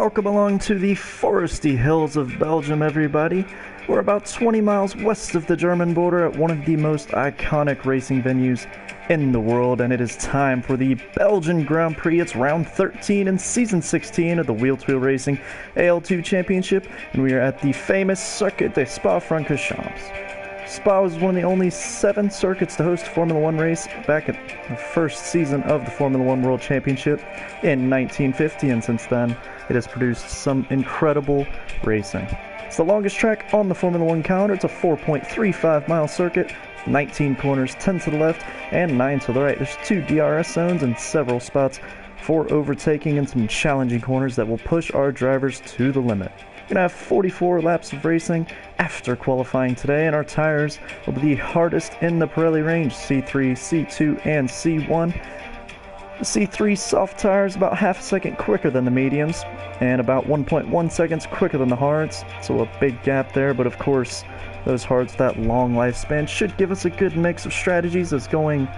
Welcome along to the foresty hills of Belgium, everybody. We're about 20 miles west of the German border at one of the most iconic racing venues in the world, and it is time for the Belgian Grand Prix. It's round 13 and season 16 of the Wheel-to-Wheel Racing AL2 Championship, and we are at the famous Circuit de Spa-Francorchamps. Spa was one of the only 7 circuits to host a Formula One race back at the first season of the Formula One World Championship in 1950, and since then it has produced some incredible racing. It's the longest track on the Formula One calendar. It's a 4.35 mile circuit, 19 corners, 10 to the left and 9 to the right. There's 2 DRS zones and several spots for overtaking and some challenging corners that will push our drivers to the limit. We're going to have 44 laps of racing after qualifying today, and our tires will be the hardest in the Pirelli range, C3, C2, and C1. The C3 soft tires about half a second quicker than the mediums, and about 1.1 seconds quicker than the hards, so a big gap there, but of course those hards with that long lifespan should give us a good mix of strategies, as going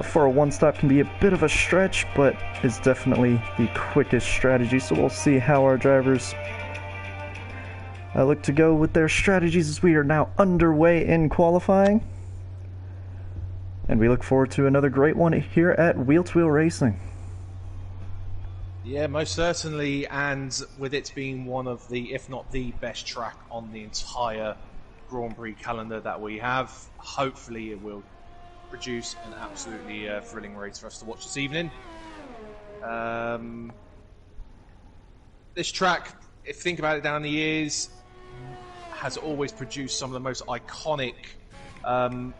for a one-stop can be a bit of a stretch, but is definitely the quickest strategy, so we'll see how our drivers look to go with their strategies as we are now underway in qualifying. And we look forward to another great one here at Wheel-to-Wheel Racing. Yeah, most certainly, and with it being one of the, if not the best track on the entire Grand Prix calendar that we have, hopefully it will produce an absolutely thrilling race for us to watch this evening. This track, if you think about it down the years, has always produced some of the most iconic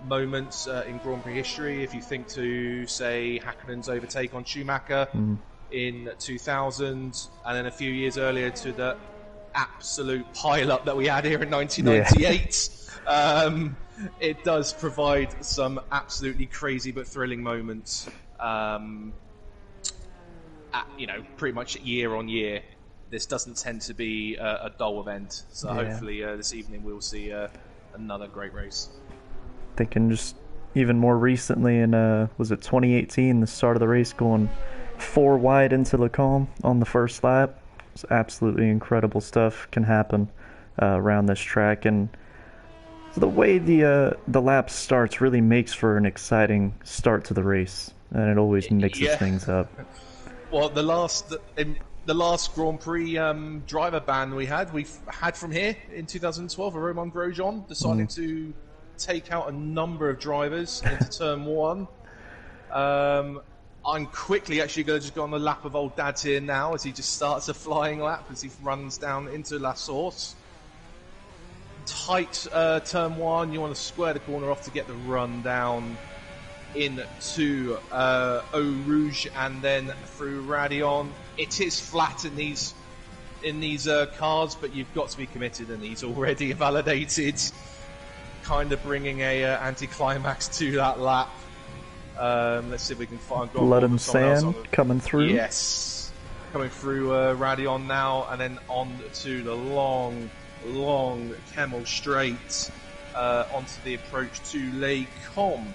moments in Grand Prix history. If you think to, say, Häkkinen's overtake on Schumacher in 2000, and then a few years earlier to the absolute pile-up that we had here in 1998. Yeah. It does provide some absolutely crazy but thrilling moments, pretty much year on year. This doesn't tend to be a dull event, so hopefully this evening we'll see another great race. Thinking just even more recently in, was it 2018, the start of the race going 4 wide into Le Combe on the first lap. It's absolutely incredible stuff can happen around this track, and so the way the lap starts really makes for an exciting start to the race, and it always mixes things up. Well, the last Grand Prix driver ban we've had from here in 2012, Romain Grosjean decided to take out a number of drivers into turn 1. I'm quickly actually going to just go on the lap of old Dad's here now, as he just starts a flying lap as he runs down into La Source. Tight turn 1, you want to square the corner off to get the run down into Eau Rouge and then through Radion. It is flat in these cars, but you've got to be committed, and he's already validated, kind of bringing a anticlimax to that lap. Let's see if we can find Blood and Sand coming through. Yes, coming through Radion now, and then on to the long Camel Straight onto the approach to Les Combe.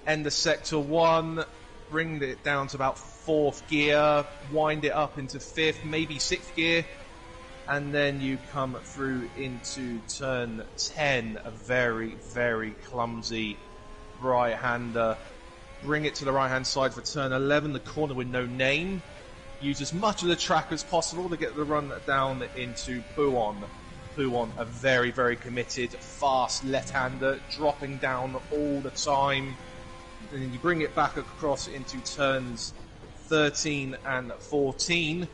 End of sector 1, bring it down to about 4th gear, wind it up into 5th, maybe 6th gear, and then you come through into turn 10, a very, very clumsy right-hander. Bring it to the right-hand side for turn 11, the corner with no name. Use as much of the track as possible to get the run down into Pouon. Pouon, a very, very committed, fast left-hander, dropping down all the time. And then you bring it back across into turns 13 and 14.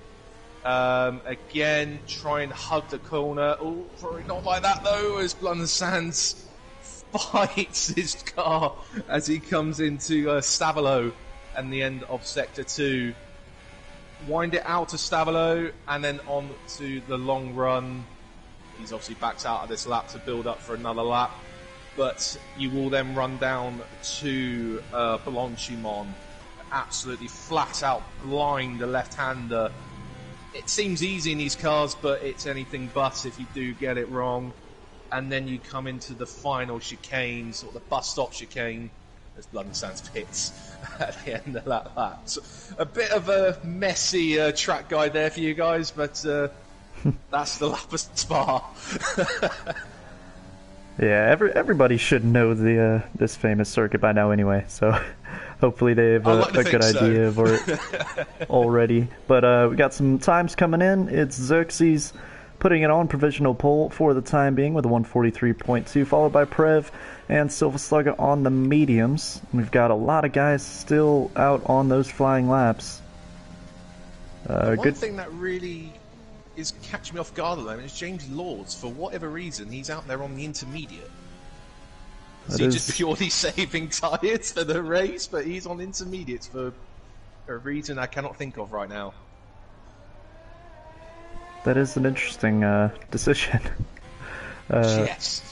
Again, try and hug the corner. Oh, probably not like that though, as Blood and Sands fights his car as he comes into Stavelot and the end of sector 2. Wind it out to Stavelot and then on to the long run. He's obviously backed out of this lap to build up for another lap, but you will then run down to Blanchimont. Absolutely flat out blind the left-hander. It seems easy in these cars, but it's anything but if you do get it wrong. And then you come into the final chicane, sort of the bus stop chicane, as London Sands pits at the end of that lap. So a bit of a messy track guide there for you guys, but that's the lap of Spa. Yeah, everybody should know the this famous circuit by now anyway, so hopefully they have a good idea of it already. But we got some times coming in. It's Xerxes putting it on provisional pole for the time being with a 143.2, followed by Prev and Silva Slugger on the mediums. We've got a lot of guys still out on those flying laps. One thing that really is catching me off guard at the moment is James Lords. For whatever reason, he's out there on the intermediate. Is he just purely saving tyres for the race? But he's on intermediates for a reason I cannot think of right now. That is an interesting decision. Yes.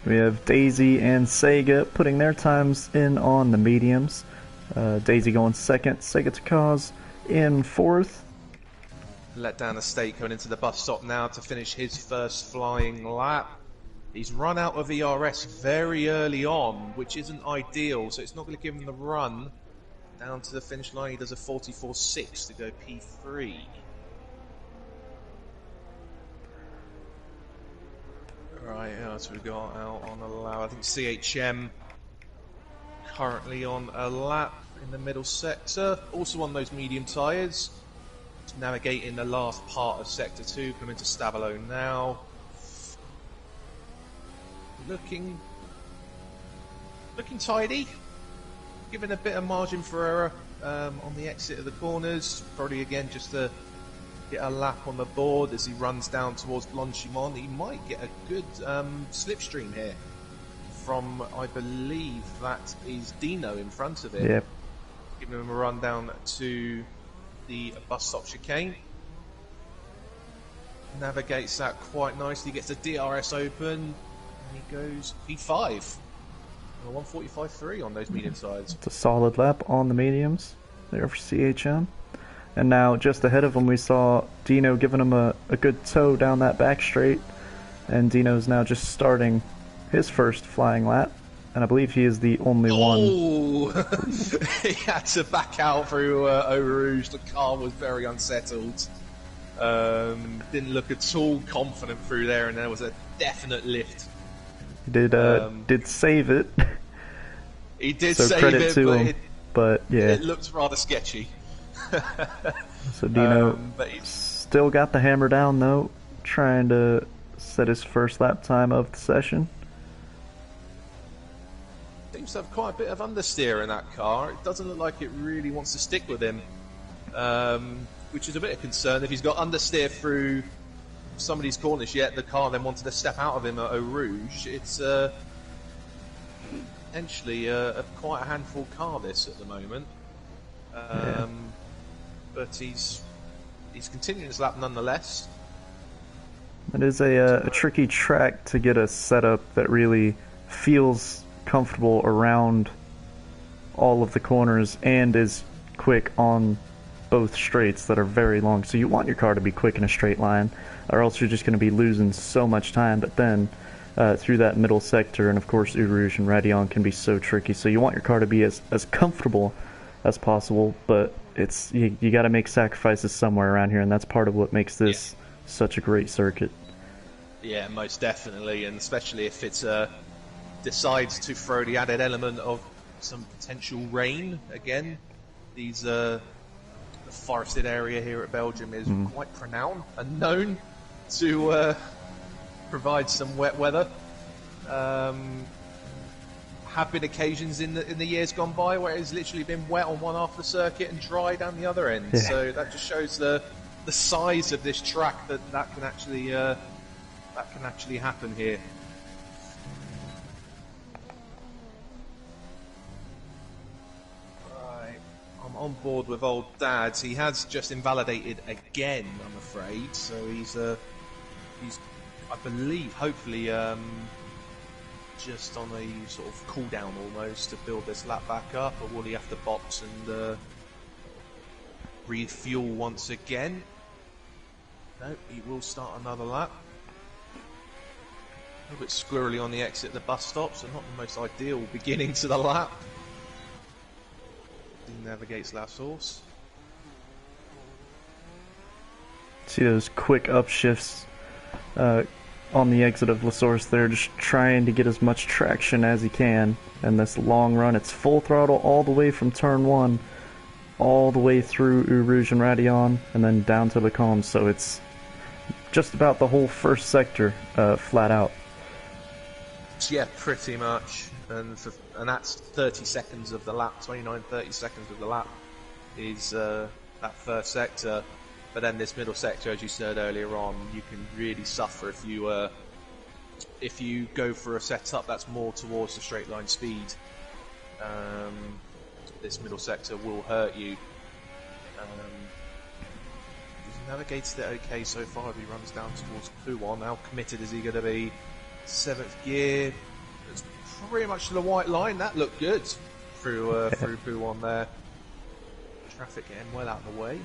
We have Daisy and Sega putting their times in on the mediums. Daisy going second, Sega Takaz in fourth. Let down a stake going into the bus stop now to finish his first flying lap. He's run out of ERS very early on, which isn't ideal, so it's not going to give him the run down to the finish line. He does a 44.6 to go P3. Right, who else we got out on a lap? I think CHM currently on a lap in the middle sector, also on those medium tyres. Navigating the last part of Sector 2, coming to Stavolo now. Looking tidy. Giving a bit of margin for error on the exit of the corners. Probably again just to get a lap on the board as he runs down towards Blanchimont. He might get a good slipstream here from, I believe that is Dino in front of him. Yep. Giving him a run down to the bus stop chicane. Navigates that quite nicely, gets the DRS open, and he goes P5. 145.3 on those medium sides. It's a solid lap on the mediums there for CHM. And now just ahead of him we saw Dino giving him a good tow down that back straight. And Dino's now just starting his first flying lap. And I believe he is the only one. He had to back out through Eau Rouge. The car was very unsettled. Didn't look at all confident through there, and there was a definite lift. He did save it. He did so save credit it, to him. But yeah, it looked rather sketchy. So Dino still got the hammer down though, trying to set his first lap time of the session. Seems to have quite a bit of understeer in that car. It doesn't look like it really wants to stick with him, which is a bit of concern. If he's got understeer through some of these corners, yet the car then wanted to step out of him at Eau Rouge, it's potentially quite a handful car this at the moment. But he's continuing his lap nonetheless. It is a tricky track to get a setup that really feels comfortable around all of the corners and is quick on both straights that are very long. So you want your car to be quick in a straight line, or else you're just going to be losing so much time. But then through that middle sector, and of course Eau Rouge and Raidillon can be so tricky. So you want your car to be as comfortable as possible, but it's you got to make sacrifices somewhere around here, and that's part of what makes this such a great circuit. Yeah, most definitely, and especially if it's decides to throw the added element of some potential rain again. The forested area here at Belgium is quite pronounced and known to provide some wet weather. Have been occasions in the years gone by where it's literally been wet on one half of the circuit and dry down the other end. So that just shows the size of this track that can actually happen here. I'm on board with old Dads. He has just invalidated again, I'm afraid. So he's I believe, hopefully, just on a sort of cool down almost to build this lap back up, or will he have to box and refuel once again? No, he will start another lap. A little bit squirrely on the exit of the bus stop, so not the most ideal beginning to the lap. He navigates La Source. See those quick upshifts on the exit of La Source there, just trying to get as much traction as he can. And this long run, it's full throttle all the way from turn 1, all the way through Eau Rouge and Radion, and then down to Le Combe. So it's just about the whole first sector flat out. Yeah, pretty much. And that's 30 seconds of the lap, 30 seconds of the lap is that first sector. But then this middle sector, as you said earlier on, you can really suffer if you go for a setup that's more towards the straight line speed. This middle sector will hurt you. He's navigated it okay so far. He runs down towards Pouon. How committed is he going to be? 7th gear. It's pretty much to the white line. That looked good through Pouon there. Traffic getting well out of the way.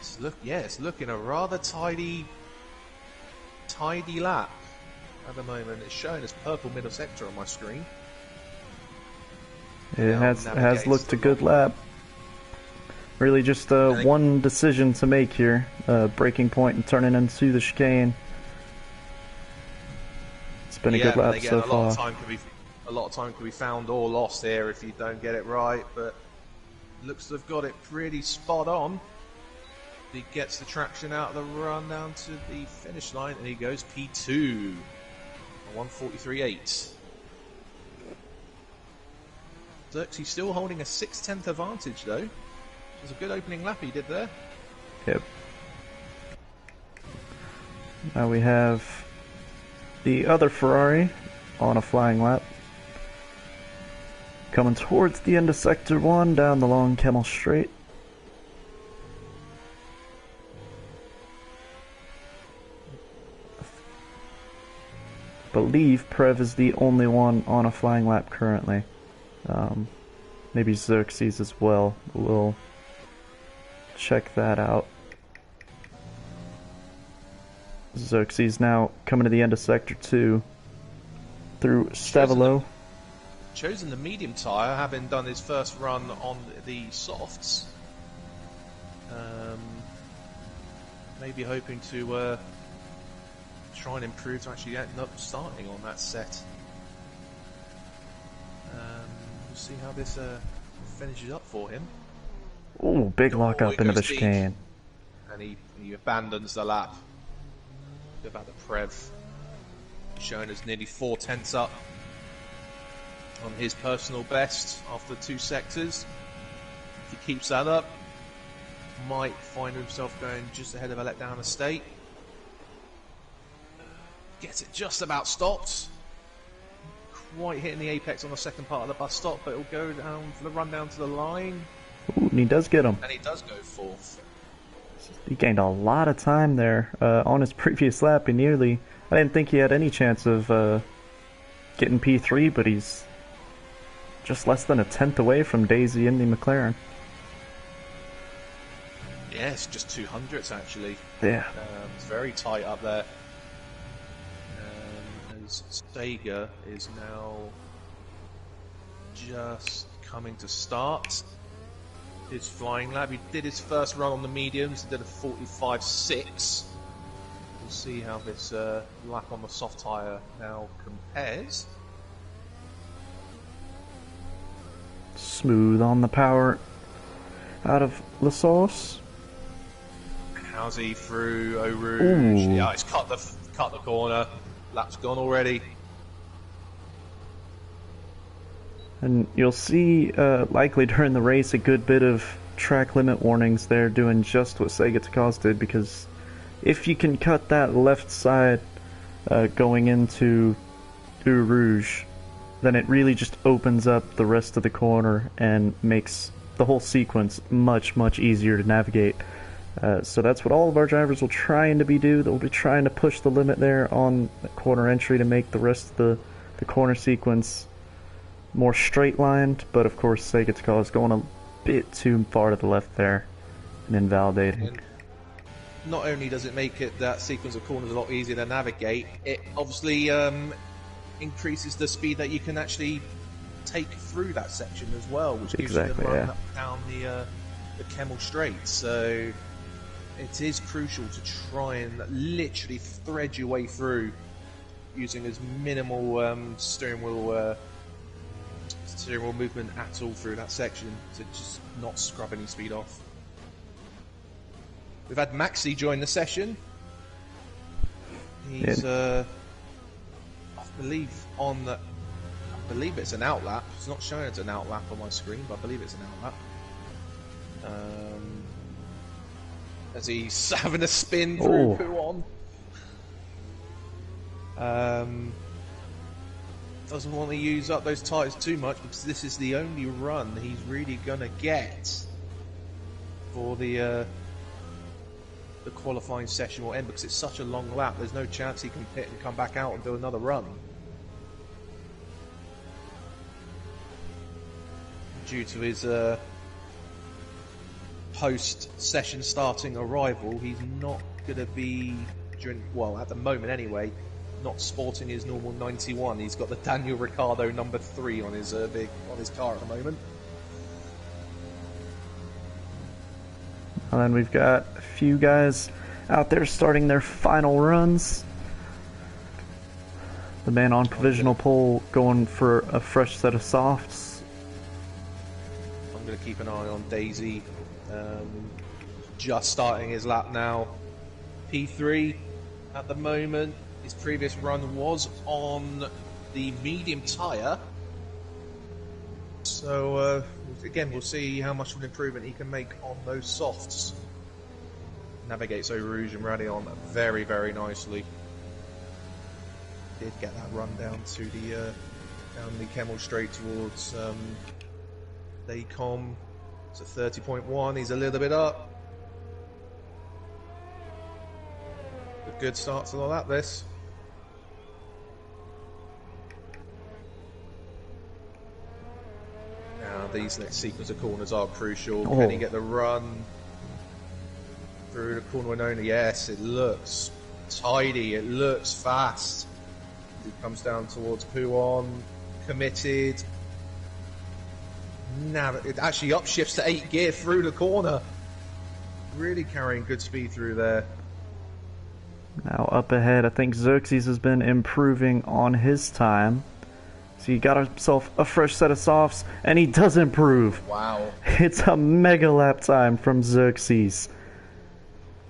It's looking a rather tidy lap at the moment. It's showing as purple middle sector on my screen. It has looked a good lap. Really just one decision to make here. Braking point and turning into the chicane. It's been a good lap so far. A lot of time can be found or lost here if you don't get it right, but looks to have got it pretty spot on. He gets the traction out of the run down to the finish line, and he goes P2, 1:43.8. Xerxes still holding a 6/10 advantage though. It was a good opening lap he did there. Yep. Now we have the other Ferrari on a flying lap. Coming towards the end of Sector 1 down the long Camel Straight. Believe Prev is the only one on a flying lap currently. Maybe Xerxes as well. We'll check that out. Xerxes now coming to the end of Sector 2 through Stavelo. Chosen the medium tyre, having done his first run on the softs. Maybe hoping to try and improve to actually end up starting on that set. We'll see how this finishes up for him. Ooh, big lock up into the chicane. And he abandons the lap. Bit about the Prev. Showing us nearly 4/10 up on his personal best after 2 sectors. If he keeps that up, might find himself going just ahead of a letdown estate. Gets it just about stopped. Quite hitting the apex on the second part of the bus stop, but it'll go down for the run down to the line. Ooh, and he does get him. And he does go 4th. He gained a lot of time there on his previous lap. I didn't think he had any chance of getting P3, but he's just less than a 10th away from Daisy in the McLaren. Yeah, it's just 200s actually. Yeah. It's very tight up there. As Sega is now just coming to start his flying lap. He did his first run on the mediums, he did a 45.6. We'll see how this lap on the soft tyre now compares. Smooth on the power out of La Source. How's he through Eau Rouge? Ooh. Yeah, he's cut the corner. Lap's gone already. And you'll see likely during the race a good bit of track limit warnings there, doing just what Sega Takaz did, because if you can cut that left side going into Eau Rouge, then it really just opens up the rest of the corner and makes the whole sequence much, much easier to navigate. So that's what all of our drivers will try to do. They'll be trying to push the limit there on the corner entry to make the rest of the corner sequence more straight-lined, but of course Sega Takaz is going a bit too far to the left there and invalidating. And not only does it make that sequence of corners a lot easier to navigate, it obviously increases the speed that you can actually take through that section as well, which gives Exactly, you the run yeah. up down the Kemmel Straight. So it is crucial to try and literally thread your way through using as minimal steering wheel movement at all through that section to just not scrub any speed off. We've had Maxi join the session. He's, I believe it's an outlap. It's not showing it's an outlap on my screen, but I believe it's an outlap. As he's having a spin through Puon. Doesn't want to use up those tyres too much because this is the only run he's really gonna get for the qualifying session will end, because it's such a long lap. There's no chance he can pit and come back out and do another run. Due to his post-session starting arrival, he's not going to be, at the moment anyway, not sporting his normal 91. He's got the Daniel Ricciardo number 3 on his car at the moment. And then we've got a few guys out there starting their final runs. The man on provisional pole going for a fresh set of softs. I'm going to keep an eye on Daisy. Just starting his lap now. P3 at the moment. His previous run was on the medium tyre. So, again, we'll see how much of an improvement he can make on those softs. Navigates Eau Rouge and Radion very, very nicely. Did get that run down to the Kemmel Straight towards Daycom. It's at 30.1. He's a little bit up. A good start to the lap, this. Now, these next sequence of corners are crucial. Can he get the run through the corner Winona? Yes, it looks tidy. It looks fast. He comes down towards Puon. Committed. Now, it actually upshifts to 8th gear through the corner. Really carrying good speed through there. Now up ahead, I think Xerxes has been improving on his time. So he got himself a fresh set of softs, and he does improve. Wow. It's a mega lap time from Xerxes.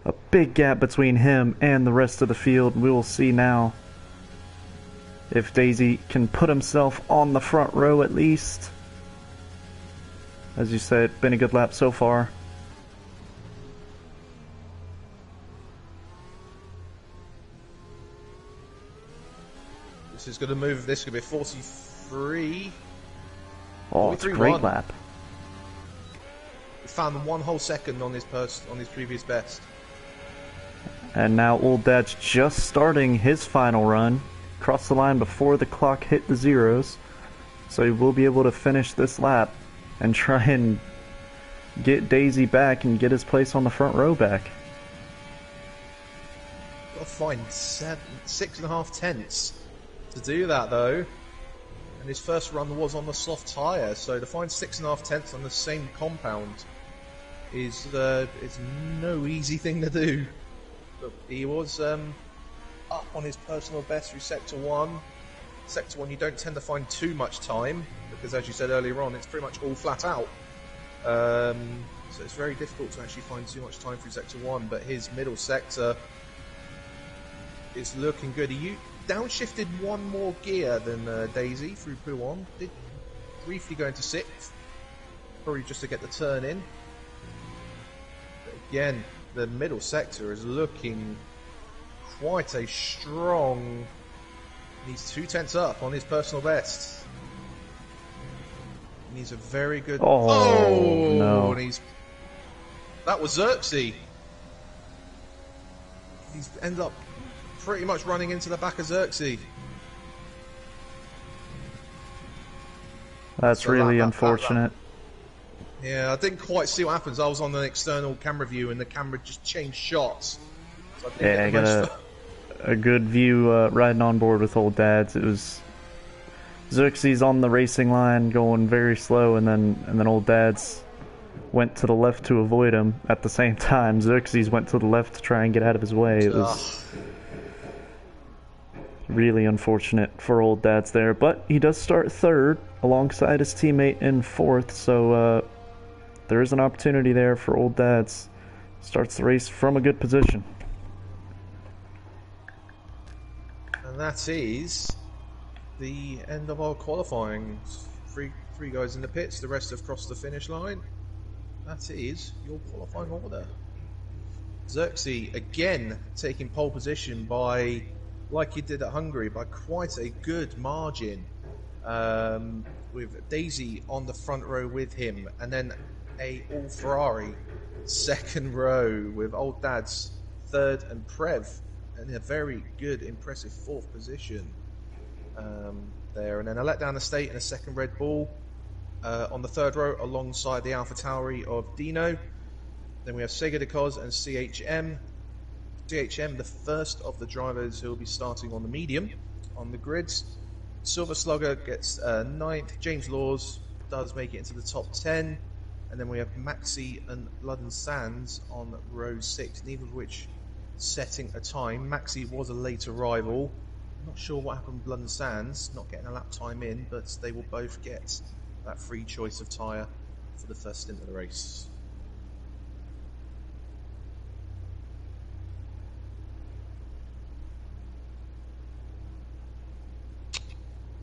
A big gap between him and the rest of the field. We will see now if Daisy can put himself on the front row at least. As you said, been a good lap so far. This is going to move. This could be 43. Oh, it's a great lap. He found 1 whole second on his previous best. And now Old Dad's just starting his final run. Crossed the line before the clock hit the zeros. So he will be able to finish this lap and try and get Daisy back and get his place on the front row back. Got to find 6.5 tenths to do that though. And his first run was on the soft tyre, so to find 6.5 tenths on the same compound is no easy thing to do. But he was up on his personal best through Sector 1. Sector 1 you don't tend to find too much time, because as you said earlier on, it's pretty much all flat out. So it's very difficult to actually find too much time through Sector 1, but his middle sector is looking good. He downshifted 1 more gear than Daisy through Puon. Did briefly go into 6th, probably just to get the turn in. But again, the middle sector is looking quite a strong. He's 2 tenths up on his personal best. And he's a very good. Oh no! And that was Xerxes. He's ended up pretty much running into the back of Xerxes. That's really unfortunate. Yeah, I didn't quite see what happens. I was on an external camera view and the camera just changed shots. So I got a good view riding on board with Old Dads. It was Xerxes on the racing line going very slow, and then Old Dad's went to the left to avoid him. At the same time, Xerxes went to the left to try and get out of his way. It was really unfortunate for Old Dad's there, but he does start third alongside his teammate in fourth, so there is an opportunity there for Old Dad's. Starts the race from a good position. And that is the end of our qualifying. Three guys in the pits, the rest have crossed the finish line. That is your qualifying order. Xerxes again taking pole position by, like he did at Hungary, by quite a good margin, with Daisy on the front row with him, and then a all Ferrari second row with Old Dad's third and Prev in a very good, impressive fourth position there, and then a letdown estate and a second Red Bull on the third row alongside the Alpha Tauri of Dino. Then we have Sega de Cos and CHM. CHM, the first of the drivers who will be starting on the medium on the grids. Silver Slugger gets 9th. James Laws does make it into the top 10. And then we have Maxi and Blood and Sands on row 6, neither of which setting a time. Maxi was a late arrival. I'm not sure what happened with Blood and Sands, not getting a lap time in, but they will both get that free choice of tyre for the first stint of the race.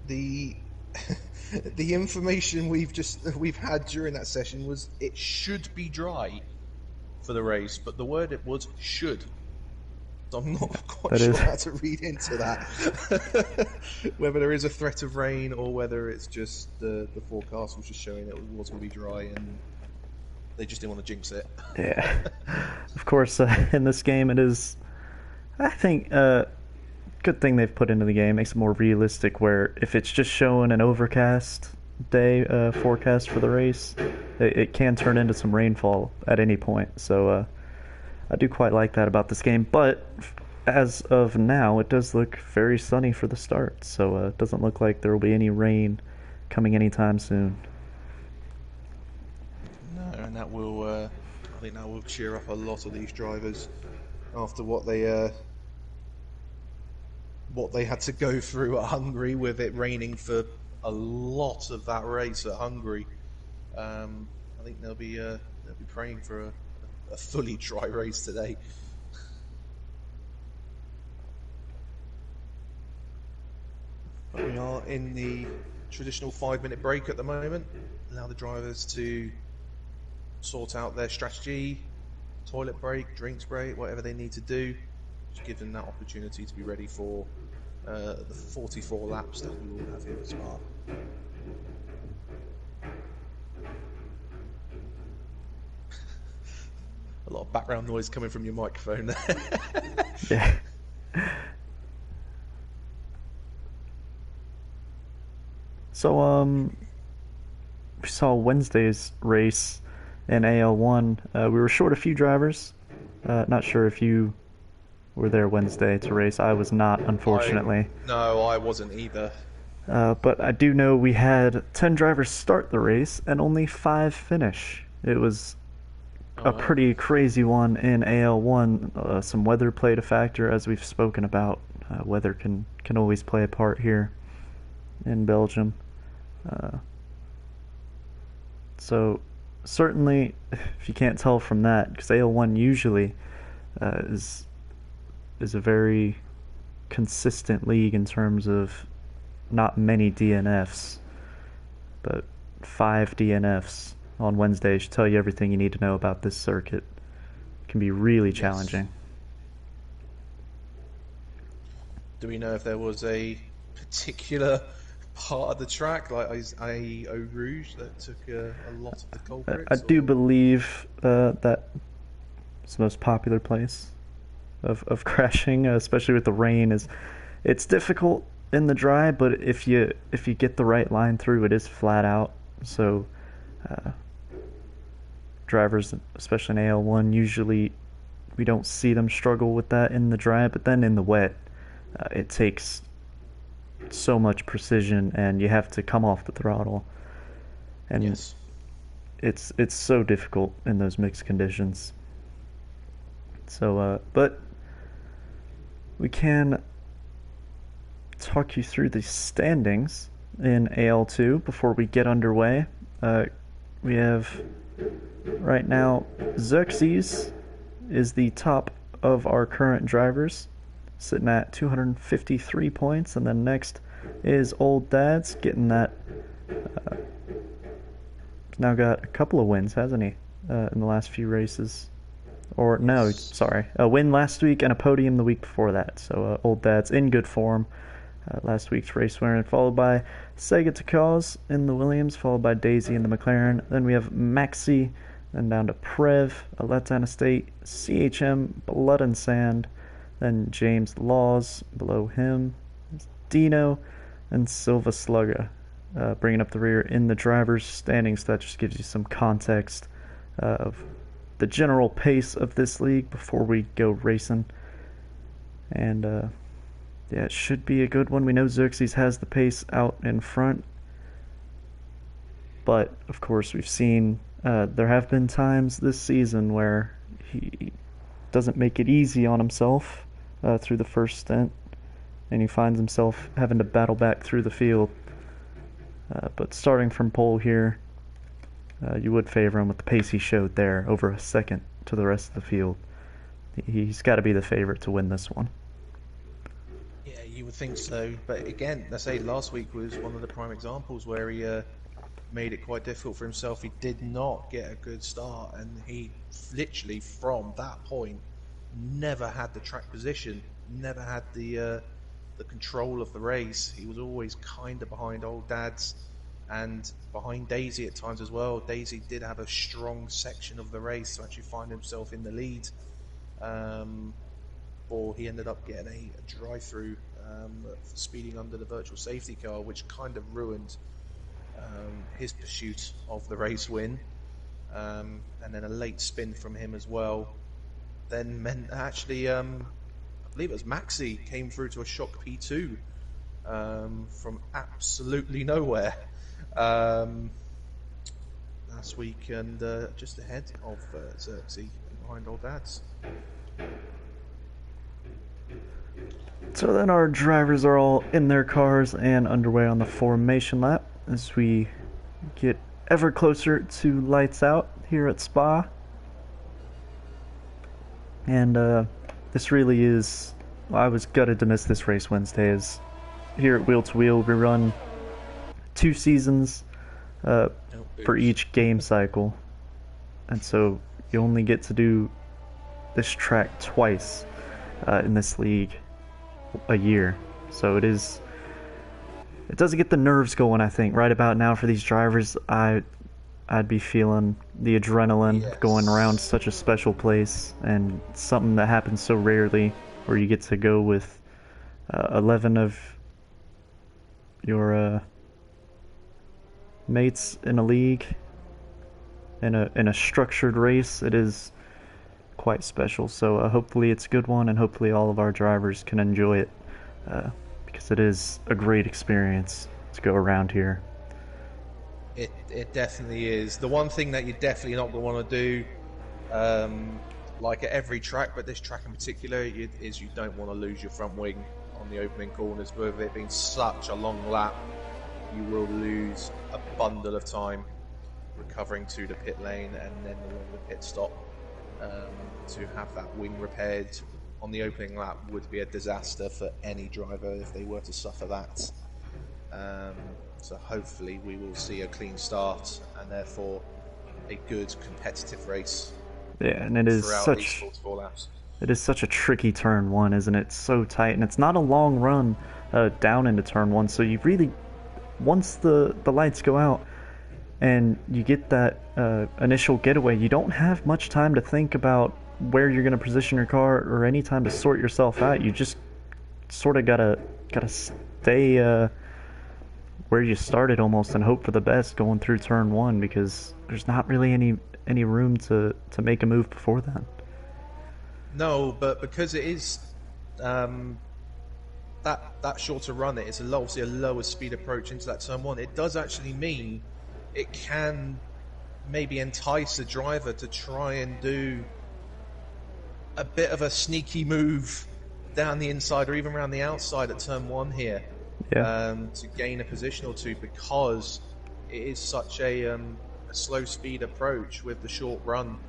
The information we've had during that session was it should be dry for the race, but the word it was should. So I'm not quite sure how to read into that. Whether there is a threat of rain or whether it's just the forecast was just showing it was going to be dry and they just didn't want to jinx it. Yeah. Of course, in this game it is, I think, good thing they've put into the game. Makes it more realistic, where if it's just showing an overcast day forecast for the race, it can turn into some rainfall at any point. So I do quite like that about this game, but as of now it does look very sunny for the start, so it doesn't look like there will be any rain coming anytime soon. No, and that will I think that will cheer up a lot of these drivers after what they had to go through at Hungary, with it raining for a lot of that race at Hungary. I think they'll be praying for a fully dry race today. But we are in the traditional 5-minute break at the moment. Allow the drivers to sort out their strategy, toilet break, drinks break, whatever they need to do. Just give them that opportunity to be ready for the 44 laps that we will have here at Spa. A lot of background noise coming from your microphone there. Yeah. So, we saw Wednesday's race in AL1. We were short a few drivers. Not sure if you were there Wednesday to race. I was not, unfortunately. No, I wasn't either. But I do know we had 10 drivers start the race and only 5 finish. It was a pretty crazy one in AL1. Some weather played a factor, as we've spoken about. Weather can always play a part here in Belgium. So certainly, if you can't tell from that, because AL1 usually is a very consistent league in terms of not many DNFs, but 5 DNFs on Wednesday should tell you everything you need to know about this circuit. It can be really challenging. Do we know if there was a particular part of the track, like Eau Rouge, that took a lot of the culprits? I do believe that it's the most popular place of crashing, especially with the rain. It's difficult in the dry, but if you get the right line through, it is flat out. So drivers, especially in AL1, usually we don't see them struggle with that in the dry, but then in the wet, it takes so much precision, and you have to come off the throttle. And Yes. it's so difficult in those mixed conditions. So, but we can talk you through the standings in AL2 before we get underway. We have right now Xerxes is the top of our current drivers, sitting at 253 points, and then next is Old Dad's getting that. Now got a couple of wins, hasn't he, in the last few races? Or no, sorry, a win last week and a podium the week before that. So Old Dad's in good form. Last week's race winner, followed by Sega Takaz in the Williams, followed by Daisy in the McLaren. Then we have Maxi, then down to Prev, Letdown Estate, CHM, Blood and Sand, then James Laws below him, Dino, and Silva Slugga, bringing up the rear in the driver's standings. So that just gives you some context of the general pace of this league before we go racing. And yeah, it should be a good one. We know Xerxes has the pace out in front, but of course we've seen there have been times this season where he doesn't make it easy on himself through the first stint, and he finds himself having to battle back through the field. But starting from pole here, you would favor him with the pace he showed there, over a second to the rest of the field. He's got to be the favorite to win this one. Yeah, you would think so. But again, I say last week was one of the prime examples where he made it quite difficult for himself. He did not get a good start, and he literally from that point never had the track position, never had the control of the race. He was always kind of behind Old Dad's and behind Daisy at times as well. Daisy did have a strong section of the race to actually find himself in the lead. Or he ended up getting a drive-through speeding under the virtual safety car, which kind of ruined his pursuit of the race win. And then a late spin from him as well then meant actually I believe it was Maxi came through to a shock P2 from absolutely nowhere last week, and just ahead of Xerxes behind Old Dad's. So then our drivers are all in their cars and underway on the formation lap as we get ever closer to lights out here at Spa. And this really is, well, I was gutted to miss this race Wednesday, as here at Wheel to Wheel we run 2 seasons for each game cycle, and so you only get to do this track twice in this league a year. So it doesn't get the nerves going, I think, right about now for these drivers. I'd be feeling the adrenaline of going around such a special place, and something that happens so rarely, where you get to go with 11 of your mates in a league in a structured race. It is quite special. So hopefully it's a good one, and hopefully all of our drivers can enjoy it, because it is a great experience to go around here. It definitely is. The one thing that you're definitely not going to want to do, like at every track, but this track in particular, is you don't want to lose your front wing on the opening corners. With it being such a long lap, you will lose a bundle of time recovering to the pit lane and then along the pit stop. To have that wing repaired on the opening lap would be a disaster for any driver if they were to suffer that. So hopefully we will see a clean start and therefore a good competitive race. Yeah, and it is such a tricky turn 1, isn't it? It's so tight, and it's not a long run down into turn 1. So you really, once the lights go out and you get that initial getaway, you don't have much time to think about where you're going to position your car or any time to sort yourself out. You just sort of gotta stay where you started almost, and hope for the best going through turn 1, because there's not really any room to make a move before that. No, but because it is that that shorter run, it's obviously a lower speed approach into that turn one. It does actually mean it can maybe entice the driver to try and do a bit of a sneaky move down the inside or even around the outside at turn one here, to gain a position or two, because it is such a slow speed approach with the short run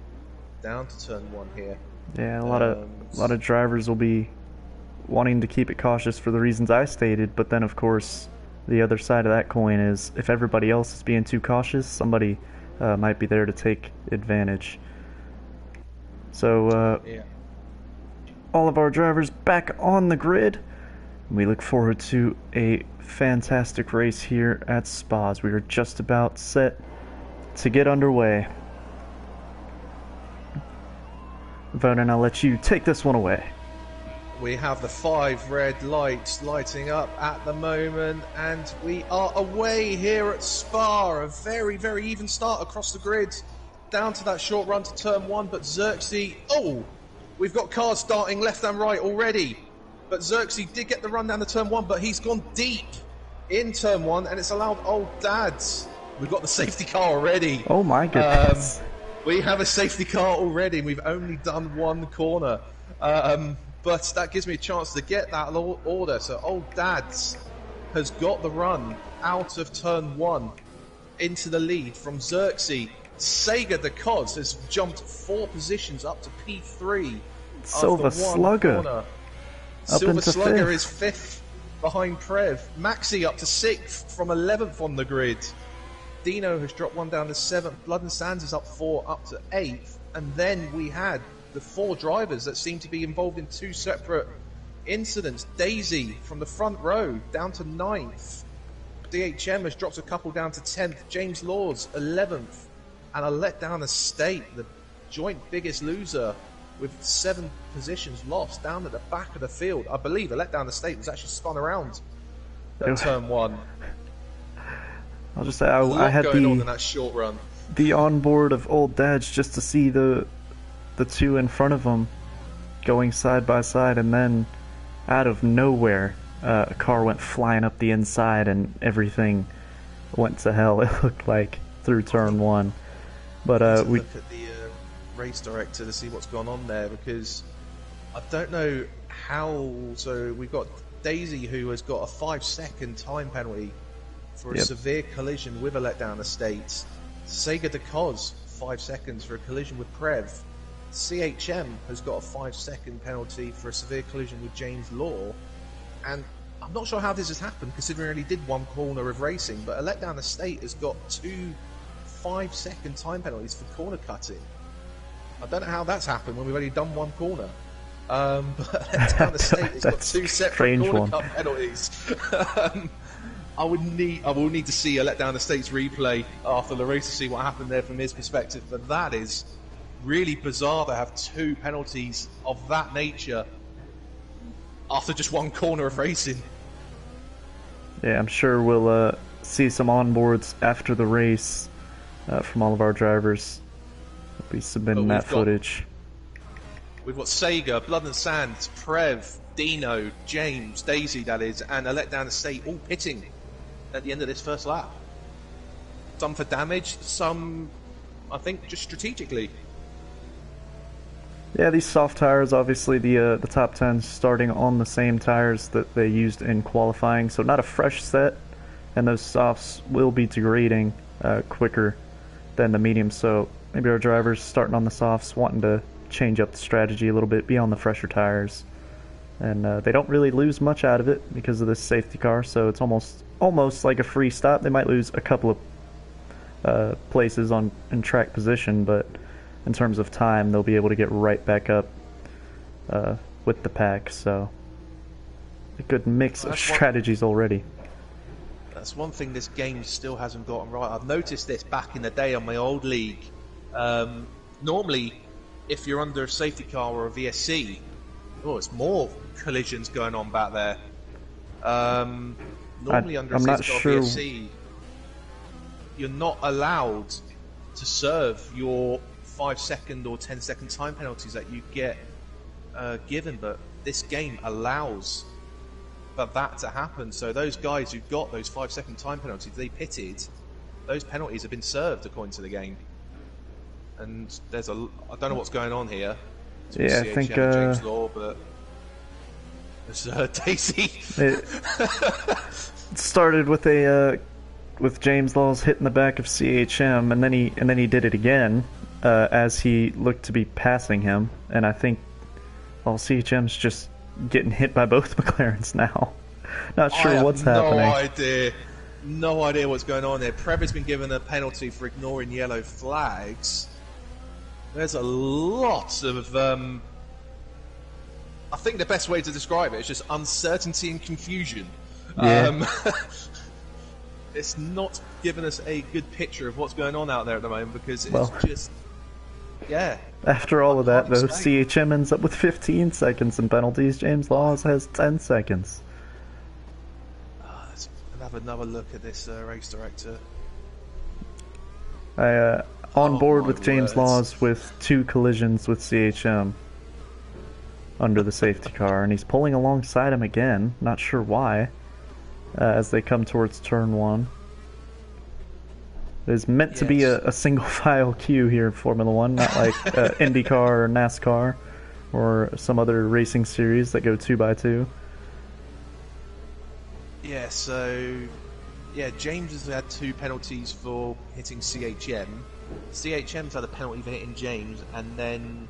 down to turn one here. Yeah, a lot of drivers will be wanting to keep it cautious for the reasons I stated, but then of course the other side of that coin is if everybody else is being too cautious, somebody might be there to take advantage. So all of our drivers back on the grid. We look forward to a fantastic race here at Spa. We are just about set to get underway. Vernon, I'll let you take this one away. We have the 5 red lights lighting up at the moment, and we are away here at Spa. A very, very even start across the grid, down to that short run to turn one, but Xerxes, we've got cars starting left and right already. But Xerxes did get the run down to turn one, but he's gone deep in turn one, and it's allowed Old Dads. We've got the safety car already. Oh my goodness. We have a safety car already, and we've only done one corner. But that gives me a chance to get that order. So Old Dads has got the run out of turn one into the lead from Xerxes. Sega the Cos has jumped 4 positions up to P3. Silver Slugger corner. up Silver into Slugger 5th. is 5th behind Prev. Maxi up to 6th from 11th on the grid. Dino has dropped 1 down to 7th. Blood and Sands is up 4 up to 8th. And then we had the 4 drivers that seem to be involved in 2 separate incidents. Daisy from the front row down to 9th. DHM has dropped a couple down to 10th. James Laws 11th. And a letdown estate, the joint biggest loser, with 7 positions lost down at the back of the field. I believe a letdown estate was actually spun around at turn one. I'll just say I had going on in that short run. The onboard of Old Dads just to see the 2 in front of them going side by side, and then out of nowhere a car went flying up the inside and everything went to hell. It looked like through turn one. But we look at the race director to see what's gone on there, because I don't know how. So we've got Daisy, who has got a 5-second time penalty for a severe collision with a letdown estate. Sega de Cos 5 seconds for a collision with Prev. CHM has got a 5-second penalty for a severe collision with James Law, and I'm not sure how this has happened considering he only did 1 corner of racing, but a letdown estate has got 2 5-second time penalties for corner cutting. I don't know how that's happened when we've only done 1 corner. But letdown estate has got 2 separate corner cut penalties. I will need to see a letdown estate's replay after the race to see what happened there from his perspective, but that is really bizarre to have 2 penalties of that nature after just 1 corner of racing. Yeah, I'm sure we'll see some onboards after the race from all of our drivers. We'll be submitting that footage. We've got Sega, Blood and Sands, Prev, Dino, James, Daisy that is, and a letdown estate all pitting at the end of this first lap. Some for damage, some I think just strategically. Yeah, these soft tires, obviously the top 10 starting on the same tires that they used in qualifying, so not a fresh set, and those softs will be degrading quicker than the mediums, so maybe our drivers starting on the softs wanting to change up the strategy a little bit, be on the fresher tires, and they don't really lose much out of it because of this safety car, so it's almost like a free stop. They might lose a couple of places in track position, but in terms of time, they'll be able to get right back up with the pack. So a good mix of strategies already. That's one thing this game still hasn't gotten right. I've noticed this back in the day on my old league. Normally, if you're under a safety car or a VSC, it's more collisions going on back there. Normally under a safety car or VSC, you're not allowed to serve your 5-second or 10-second time penalties that you get given, but this game allows for that to happen. So those guys who got those 5-second time penalties, they pitted. Those penalties have been served according to the game. And I don't know what's going on here. Yeah, I think James Law, but it's Daisy. It started with with James Law's hitting the back of CHM, and then he did it again as he looked to be passing him, and I think CHM's just getting hit by both McLarens now. Not sure what's happening. No idea what's going on there. Prev has been given a penalty for ignoring yellow flags. There's a lot of I think the best way to describe it is just uncertainty and confusion. Yeah. It's not giving us a good picture of what's going on out there at the moment, because it's just, yeah. After all of that, though, CHM ends up with 15 seconds in penalties. James Laws has 10 seconds. Let's have another look at this race director. On board with James Laws with 2 collisions with CHM under the safety car, and he's pulling alongside him again. Not sure why. As they come towards turn 1. It is meant to be a single file queue here in Formula 1, not like IndyCar or NASCAR or some other racing series that go 2x2. Yeah, so James has had 2 penalties for hitting CHM. CHM's had a penalty for hitting James, and then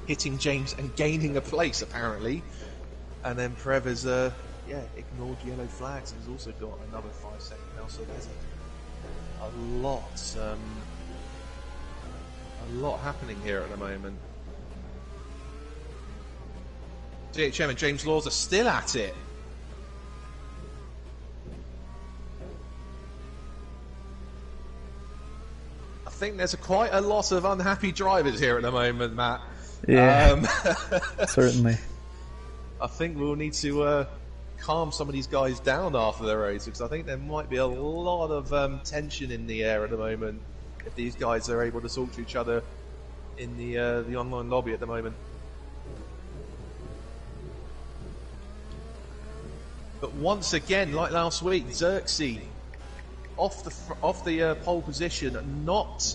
hitting James and gaining a place apparently. And then Prev has ignored yellow flags and has also got another 5-second now. So there's a lot happening here at the moment. CHM and James Laws are still at it. I think there's quite a lot of unhappy drivers here at the moment, Matt. Yeah, certainly. I think we'll need to calm some of these guys down after the race, because I think there might be a lot of tension in the air at the moment if these guys are able to talk to each other in the online lobby at the moment. But once again, like last week, Xerxes off the pole position, not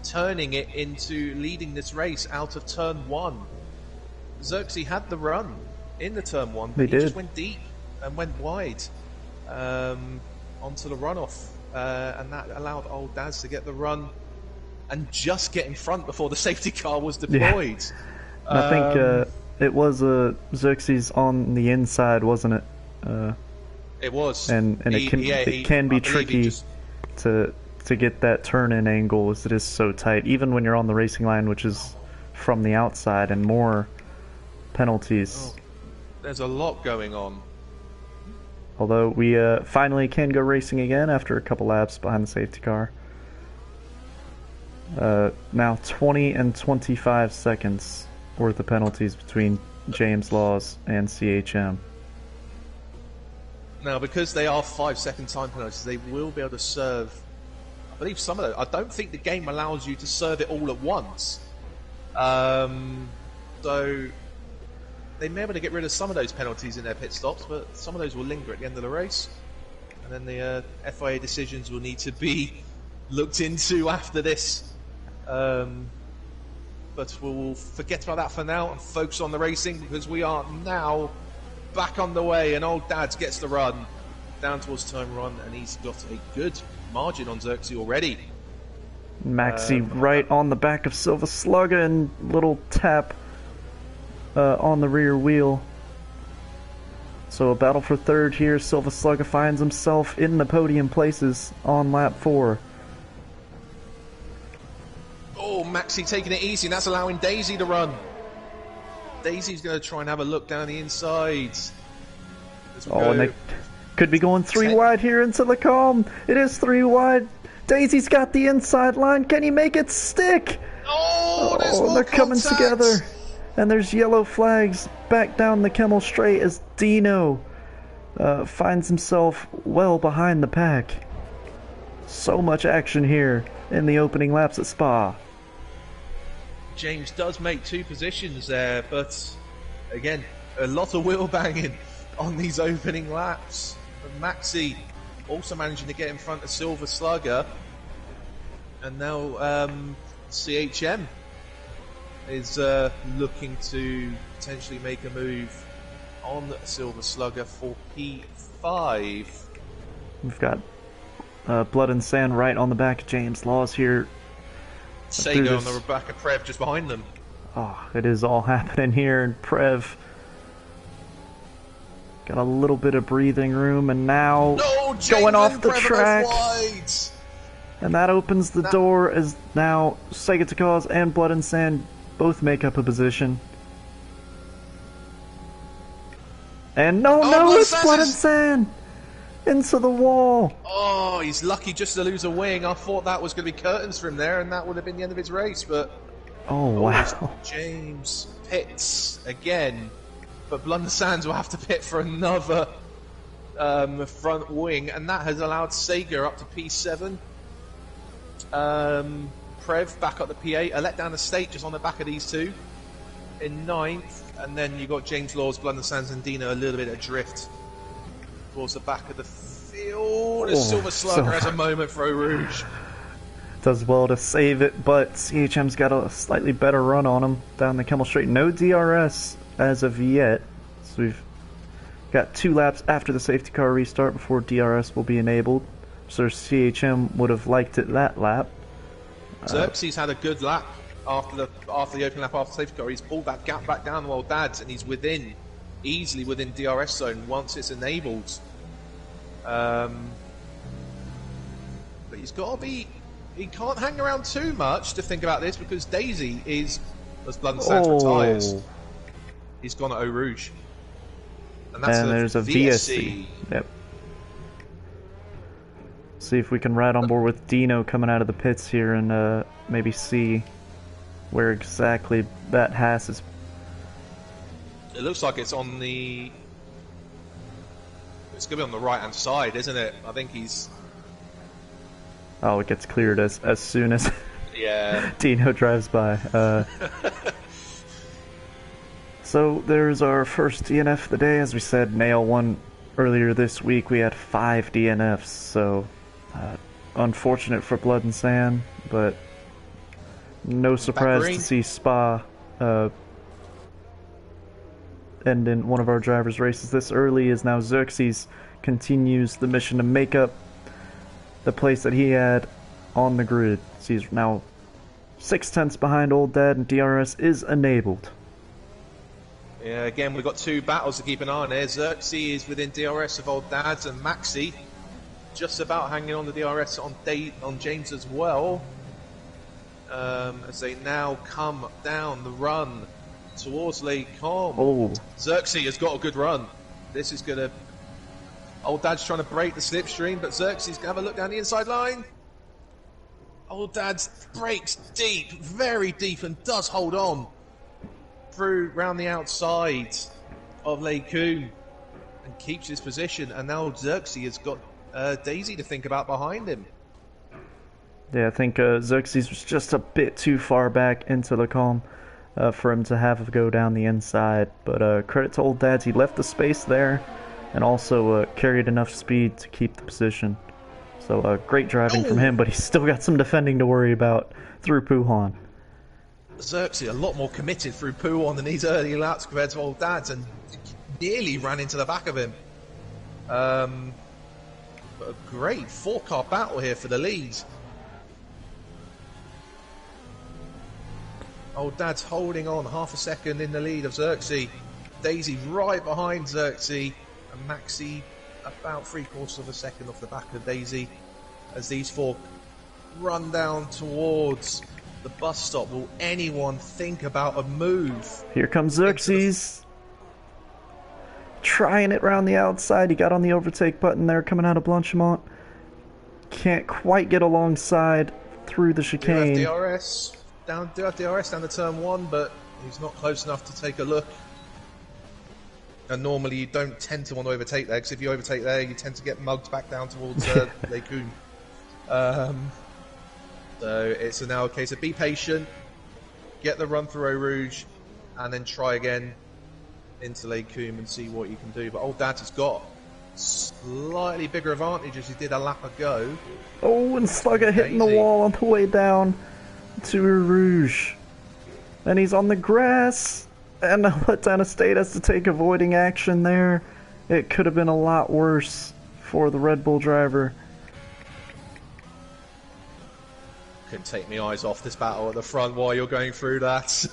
turning it into leading this race out of turn 1. Xerxes had the run in the turn 1, but he just went deep and went wide onto the runoff, and that allowed old Daz to get the run and just get in front before the safety car was deployed. Yeah. I think it was Xerxes on the inside, wasn't it? It was, and it can be tricky to get that turn-in angle, as it is so tight, even when you're on the racing line, which is from the outside, and more penalties. There's a lot going on. Although we finally can go racing again after a couple laps behind the safety car. Now 20 and 25 seconds worth of penalties between James Laws and CHM. Now, because they are 5-second time penalties, they will be able to serve, I believe, some of those. I don't think the game allows you to serve it all at once. So they may be able to get rid of some of those penalties in their pit stops, but some of those will linger at the end of the race. And then the FIA decisions will need to be looked into after this. But we'll forget about that for now and focus on the racing, because we are now back underway, and old Dads gets the run down towards turn 1, and he's got a good margin on Xerxes already. Maxi right on the back of Silva Slugger, and little tap on the rear wheel. So a battle for third here. Silva Slugger finds himself in the podium places on lap 4. Oh, Maxi taking it easy, and that's allowing Daisy to run. Daisy's going to try and have a look down the inside. And they could be going 3 wide here into the calm. It is 3 wide. Daisy's got the inside line. Can he make it stick? Oh, they're coming together. And there's yellow flags back down the Kemmel Straight as Dino finds himself well behind the pack. So much action here in the opening laps at Spa. James does make 2 positions there, but again, a lot of wheel banging on these opening laps. But Maxi also managing to get in front of Silver Slugger. And now CHM is looking to potentially make a move on Silver Slugger for P5. We've got Blood and Sand right on the back of James Laws here. Sega on the Rebecca Prev just behind them. Oh, it is all happening here, and Prev got a little bit of breathing room, and now going off the track. And that opens the door as now Sega to Cause and Blood and Sand both make up a position. And no, it's Blood and Sand! Into the wall! Oh, he's lucky just to lose a wing. I thought that was going to be curtains for him there, and that would have been the end of his race, but... Oh, wow. James pits again, but Blood and Sands will have to pit for another front wing, and that has allowed Sega up to P7. Prev back up the P8, a let down the state just on the back of these two in 9th, and then you got James Laws, Blood and Sands and Dino a little bit adrift towards the back of the field. Silver Slugger has a moment for Eau Rouge. Does well to save it, but CHM's got a slightly better run on him down the Kemmel Straight. No DRS as of yet, so we've got 2 laps after the safety car restart before DRS will be enabled. So CHM would have liked it that lap. Xerxes had a good lap after the opening lap after safety car. He's pulled that gap back down the Wild Dads, and he's easily within DRS zone once it's enabled. But he's got to be. He can't hang around too much to think about this, because Daisy is, as Blood and Sands retires, he's gone to Eau Rouge. And there's a VSC. Yep. See if we can ride on board with Dino coming out of the pits here and maybe see where exactly that Haas is. It looks like it's on the... It's going to be on the right-hand side, isn't it? I think he's... Oh, it gets cleared as soon as Dino drives by. So there's our first DNF of the day. As we said, in AL1 earlier this week, we had 5 DNFs. So unfortunate for Blood and Sand, but no surprise to see Spa end in one of our drivers' races this early, as now Xerxes continues the mission to make up the place that he had on the grid. So he's now 6/10 behind Old Dad, and DRS is enabled. Yeah, again, we've got 2 battles to keep an eye on here. Xerxes is within DRS of Old Dads, and Maxi just about hanging on the DRS on James as well. As they now come down the run towards Lake Com. Xerxes has got a good run. This is going to... Old Dad's trying to break the slipstream, but Xerxes can have a look down the inside line. Old Dad's breaks deep, very deep, and does hold on through round the outside of Lake Com and keeps his position. And now Xerxes has got Daisy to think about behind him. Yeah, I think Xerxes was just a bit too far back into the calm for him to have a go down the inside. But credit to Old Dads, he left the space there and also carried enough speed to keep the position. So great driving from him, but he's still got some defending to worry about through Puhan. Xerxes a lot more committed through Puhan than these early laps compared to Old Dads, and nearly ran into the back of him. But a great 4-car battle here for the lead. Old Dad's holding on half a second in the lead of Xerxes. Daisy right behind Xerxes, and Maxi about 3/4 of a second off the back of Daisy as these 4 run down towards the bus stop. Will anyone think about a move? Here comes Xerxes. Trying it round the outside. He got on the overtake button there coming out of Blanchimont. Can't quite get alongside through the chicane. Do have DRS down to turn 1, but he's not close enough to take a look. And normally you don't tend to want to overtake there, because if you overtake there, you tend to get mugged back down towards Lake Com. So it's now a case of be patient, get the run through Eau Rouge, and then try again into Lake Coombe and see what you can do. But Old Dad's has got slightly bigger advantage as he did a lap ago. Oh, and Slugger hitting the wall on the way down to Rouge. And he's on the grass. And Letdown Estate has to take avoiding action there. It could have been a lot worse for the Red Bull driver. Couldn't take my eyes off this battle at the front while you're going through that.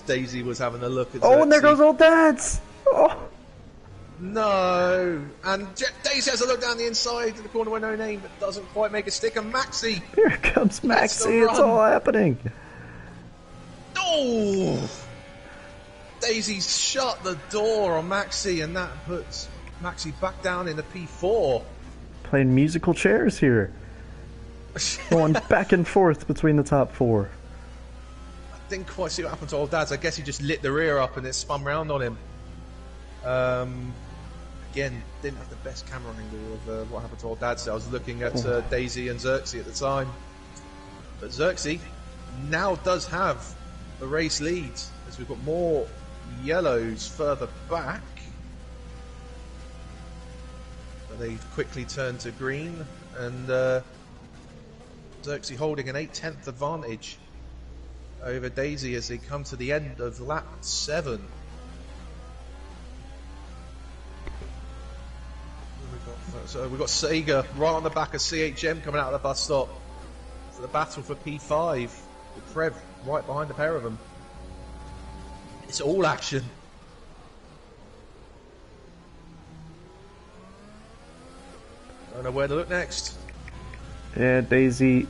Daisy was having a look at Oh, and there goes Old Dad's! Oh. No! And Daisy has a look down the inside to the corner where no name, but doesn't quite make a stick. And Maxi! Here comes Maxi, it's all happening. Oh! Daisy's shut the door on Maxi, and that puts Maxi back down in the P4. Playing musical chairs here. Going back and forth between the top four. I didn't quite see what happened to Old Dad's. I guess he just lit the rear up and it spun round on him. Again, didn't have the best camera angle of what happened to Old Dad's. I was looking at Daisy and Xerxes at the time. But Xerxes now does have the race lead as we've got more yellows further back. But they quickly turn to green, and Xerxes holding an 8/10 advantage over Daisy as they come to the end of lap 7. So we've got Sega right on the back of CHM coming out of the bus stop for the battle for P5 with Trev right behind the pair of them. It's all action. I don't know where to look next. Yeah, Daisy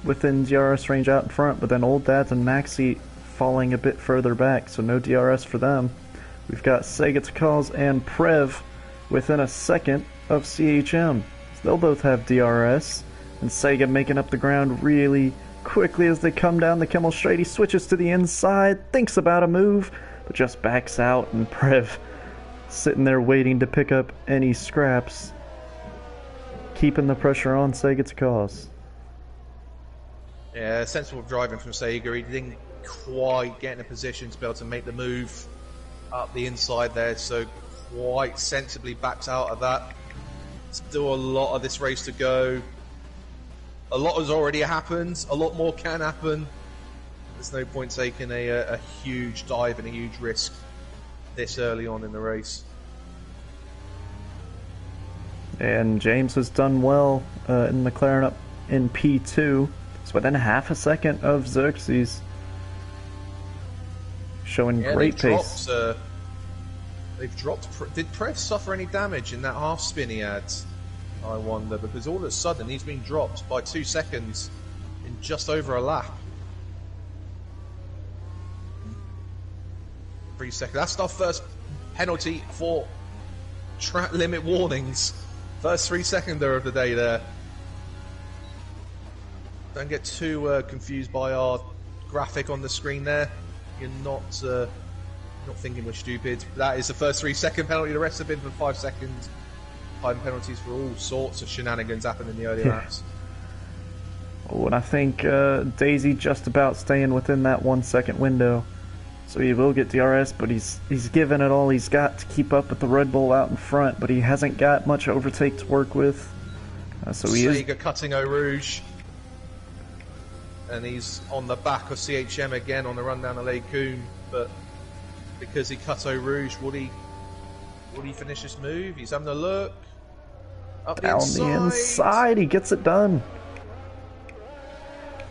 within DRS range out in front, but then Old Dad's and Maxi falling a bit further back, so no DRS for them. We've got Sega Takals and Prev within a second of CHM. So they'll both have DRS, and Sega making up the ground really quickly as they come down the Kimmel Straight. He switches to the inside, thinks about a move, but just backs out, and Prev sitting there waiting to pick up any scraps, keeping the pressure on Sega Takals. Yeah, sensible driving from Sega. He didn't quite get in a position to be able to make the move up the inside there, so quite sensibly backs out of that. Still a lot of this race to go. A lot has already happened. A lot more can happen. There's no point taking a huge dive and a huge risk this early on in the race. And James has done well in McLaren up in P2. It's within half a second of Xerxes. Showing great pace. They've dropped. Did Prev suffer any damage in that half spin he had? I wonder, because all of a sudden he's been dropped by 2 seconds in just over a lap. 3 seconds. That's our first penalty for track limit warnings. First 3 seconder of the day there. Don't get too confused by our graphic on the screen there. You're not thinking we're stupid. That is the first 3 second penalty. The rest have been for 5 seconds. Time penalties for all sorts of shenanigans happen in the early laps. Oh, and I think Daisy just about staying within that 1 second window. So he will get DRS, but he's given it all he's got to keep up with the Red Bull out in front, but he hasn't got much overtake to work with. So he is cutting Eau Rouge. And he's on the back of CHM again on the run down to Lake Coombe, but because he cut Eau Rouge, would he finish this move? He's having a look. Up down the inside, he gets it done.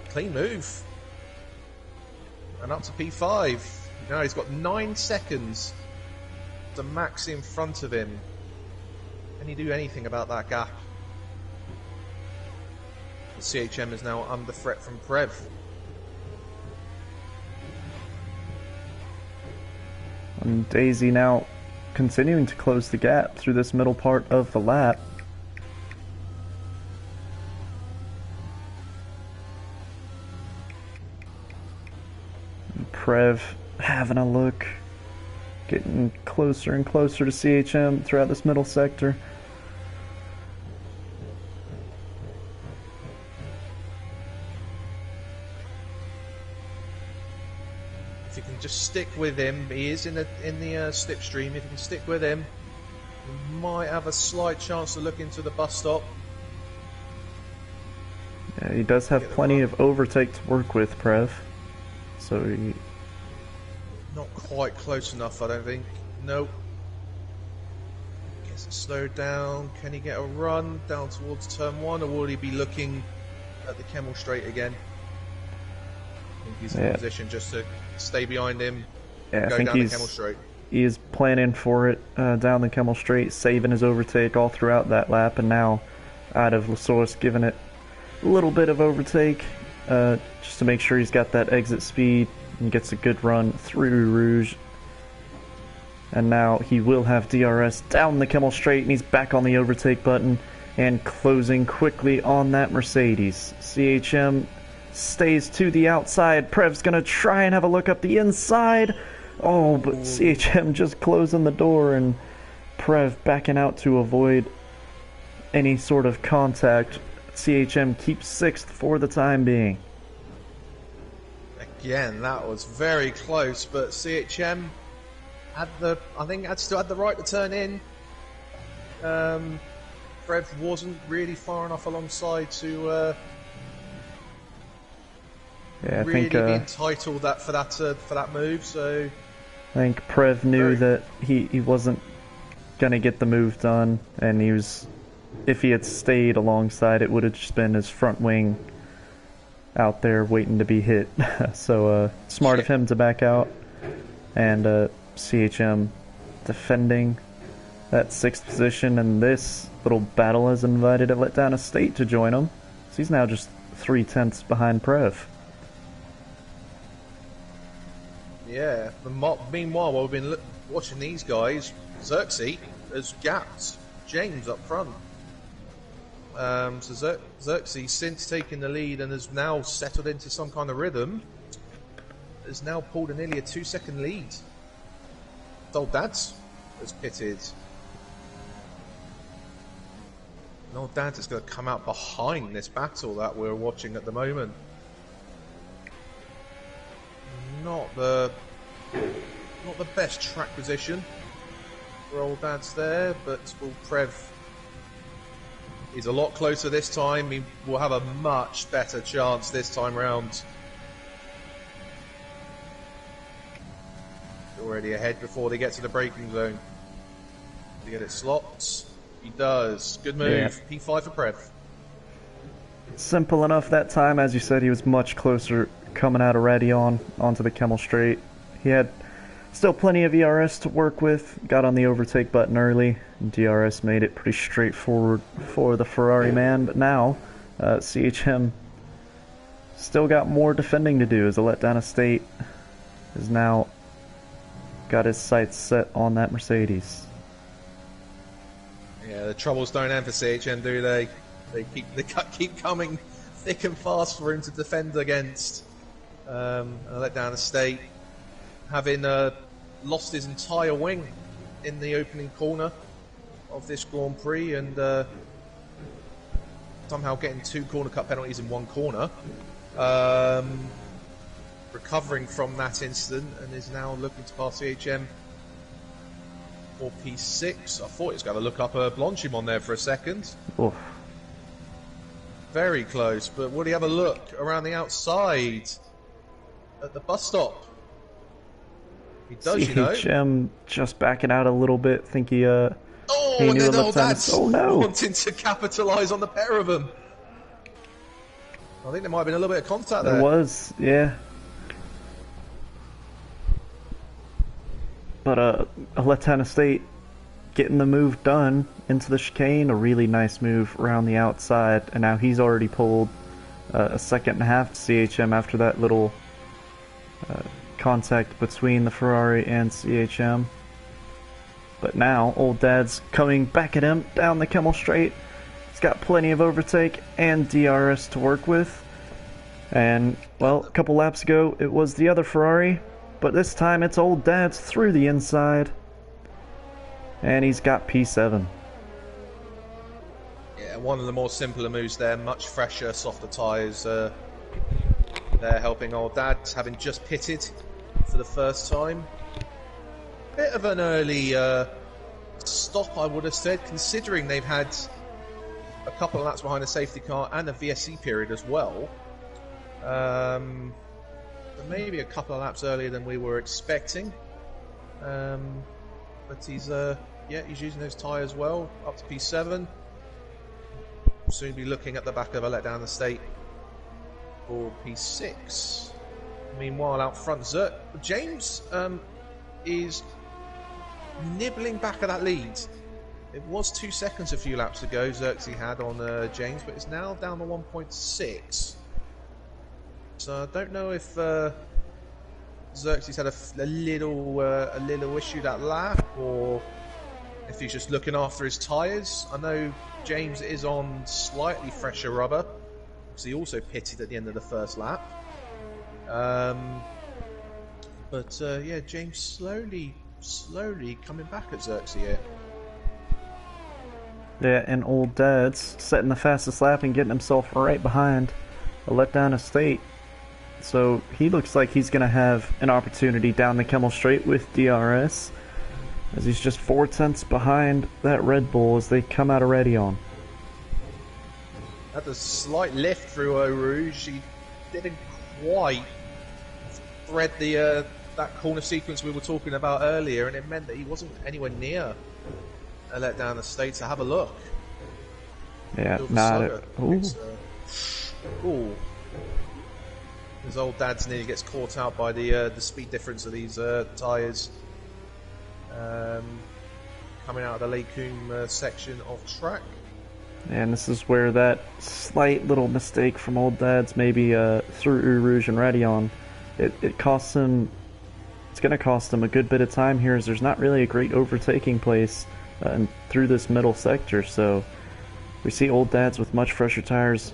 Clean move. And up to P5. Now he's got 9 seconds to Max in front of him. Can he do anything about that gap? The CHM is now under threat from Prev. And Daisy now continuing to close the gap through this middle part of the lap. And Prev having a look, getting closer and closer to CHM throughout this middle sector. If you can can just stick with him, he is in the slipstream. If he can stick with him, he might have a slight chance to look into the bus stop. Yeah, he does have plenty of overtake to work with, Prev. So he... Not quite close enough, I don't think. Nope. Gets it slowed down. Can he get a run down towards turn 1, or will he be looking at the Kemmel straight again? I think he's in position just to stay behind him. Yeah, go I think down the Kemmel straight. He is planning for it down the Kemmel straight, saving his overtake all throughout that lap, and now out of La Source, giving it a little bit of overtake just to make sure he's got that exit speed and gets a good run through Rouge. And now he will have DRS down the Kemmel straight, and he's back on the overtake button and closing quickly on that Mercedes. CHM stays to the outside. Prev's gonna try and have a look up the inside. Oh, but CHM just closing the door, and Prev backing out to avoid any sort of contact. CHM keeps 6th for the time being. Again, that was very close, but CHM had still had the right to turn in. Prev wasn't really far enough alongside to really be entitled for that move. So I think Prev knew that he wasn't gonna get the move done, and he was, if he had stayed alongside, it would have just been his front wing out there waiting to be hit. So smart of him to back out, and CHM defending that 6th position, and this little battle has invited a Letdown Estate to join him. So he's now just 3/10 behind Prev. Yeah, meanwhile, while we've been watching these guys, Xerxes has gapped James up front. So Xerxes, since taking the lead and has now settled into some kind of rhythm, has now pulled nearly a 2-second lead. Old Dads has pitted. And Old Dads is going to come out behind this battle that we're watching at the moment. Not the best track position for Old Dads there, but will Prev is a lot closer this time. He will have a much better chance this time round. Already ahead before they get to the braking zone. Does he get it slots? He does. Good move. Yeah. P5 for Prev. Simple enough that time. As you said, he was much closer coming out of Radion onto the Kemmel straight. He had still plenty of ERS to work with. Got on the overtake button early. DRS made it pretty straightforward for the Ferrari man. But now, CHM still got more defending to do, as a Letdown Estate is now got his sights set on that Mercedes. Yeah, the troubles don't end for CHM, do they? They keep coming thick and fast for him to defend against. A Letdown Estate, having lost his entire wing in the opening corner of this Grand Prix, and somehow getting 2 corner cut penalties in 1 corner. Recovering from that incident, and is now looking to pass CHM for P6. I thought he was going to look up Blanchimon there for a second. Oof. Very close, but would he have a look around the outside at the bus stop? He does, CHM just backing out a little bit. Think he and then that's wanting to capitalise on the pair of them. I think there might have been a little bit of contact there. There was, yeah. But a Letdown Estate getting the move done into the chicane, a really nice move around the outside, and now he's already pulled a 2.5 to CHM after that little contact between the Ferrari and CHM. But now Old Dad's coming back at him down the Kemmel straight. He's got plenty of overtake and DRS to work with. And, well, a couple laps ago it was the other Ferrari, but this time it's Old Dad's through the inside. And he's got P7. Yeah, one of the more simpler moves there, much fresher, softer tyres. They're helping Old Dads, having just pitted for the first time. Bit of an early stop, I would have said, considering they've had a couple of laps behind a safety car and a VSC period as well. Maybe a couple of laps earlier than we were expecting. But he's using those tyres well, up to P7. Soon be looking at the back of a letdown estate for P6. Meanwhile, out front, James is nibbling back at that lead. It was 2 seconds a few laps ago Xerxes had on James, but it's now down to 1.6. So I don't know if Xerxes had a little issue that lap, or if he's just looking after his tyres. I know James is on slightly fresher rubber, because he also pitted at the end of the first lap. Yeah, James slowly coming back at Xerxes here. Yeah, and old Dad's setting the fastest lap and getting himself right behind a letdown estate. So he looks like he's going to have an opportunity down the Kemmel Straight with DRS, as he's just 4/10 behind that Red Bull as they come out of Radion. Had a slight lift through Eau Rouge. He didn't quite thread the that corner sequence we were talking about earlier, and it meant that he wasn't anywhere near a letdown estate. So have a look. Yeah, not ooh. His old Dad's nearly gets caught out by the speed difference of these tyres. Coming out of the Lake Coombe section of track. And this is where that slight little mistake from old Dad's, maybe through Eau Rouge and Radion, it costs him. It's going to cost him a good bit of time here, as there's not really a great overtaking place through this middle sector. So we see old Dad's with much fresher tires,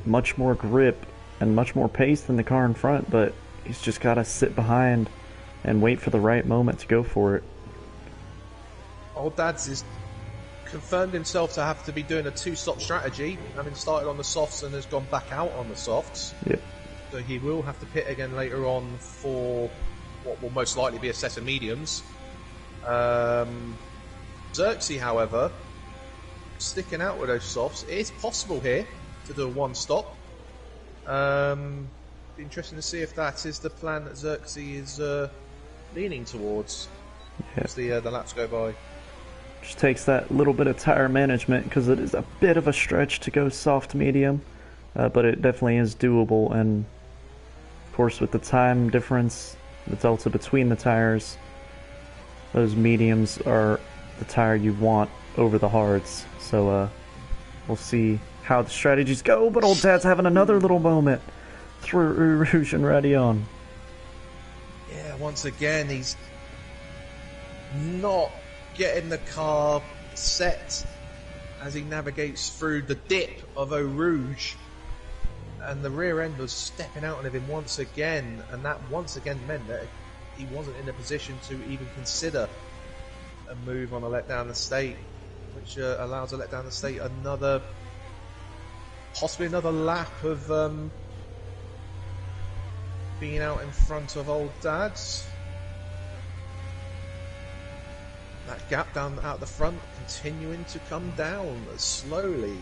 much more grip, and much more pace than the car in front, but he's just got to sit behind and wait for the right moment to go for it. Old Dad's is confirmed himself to have to be doing a 2-stop strategy, having started on the softs and has gone back out on the softs. Yep. So he will have to pit again later on for what will most likely be a set of mediums. Xerxes, however, sticking out with those softs. It is possible here to do a 1-stop. Be interesting to see if that is the plan that Xerxes is leaning towards as the laps go by. Just takes that little bit of tire management, because it is a bit of a stretch to go soft medium, but it definitely is doable. And of course, with the time difference, the delta between the tires, those mediums are the tire you want over the hards. So we'll see how the strategies go, but old Dad's having another little moment through Eau Rouge and Radion. Yeah, once again, he's not getting the car set as he navigates through the dip of Eau Rouge, and the rear end was stepping out on him once again, and that once again meant that he wasn't in a position to even consider a move on a letdown estate, which allows a letdown estate possibly another lap of being out in front of old Dad's. That gap down out the front continuing to come down slowly.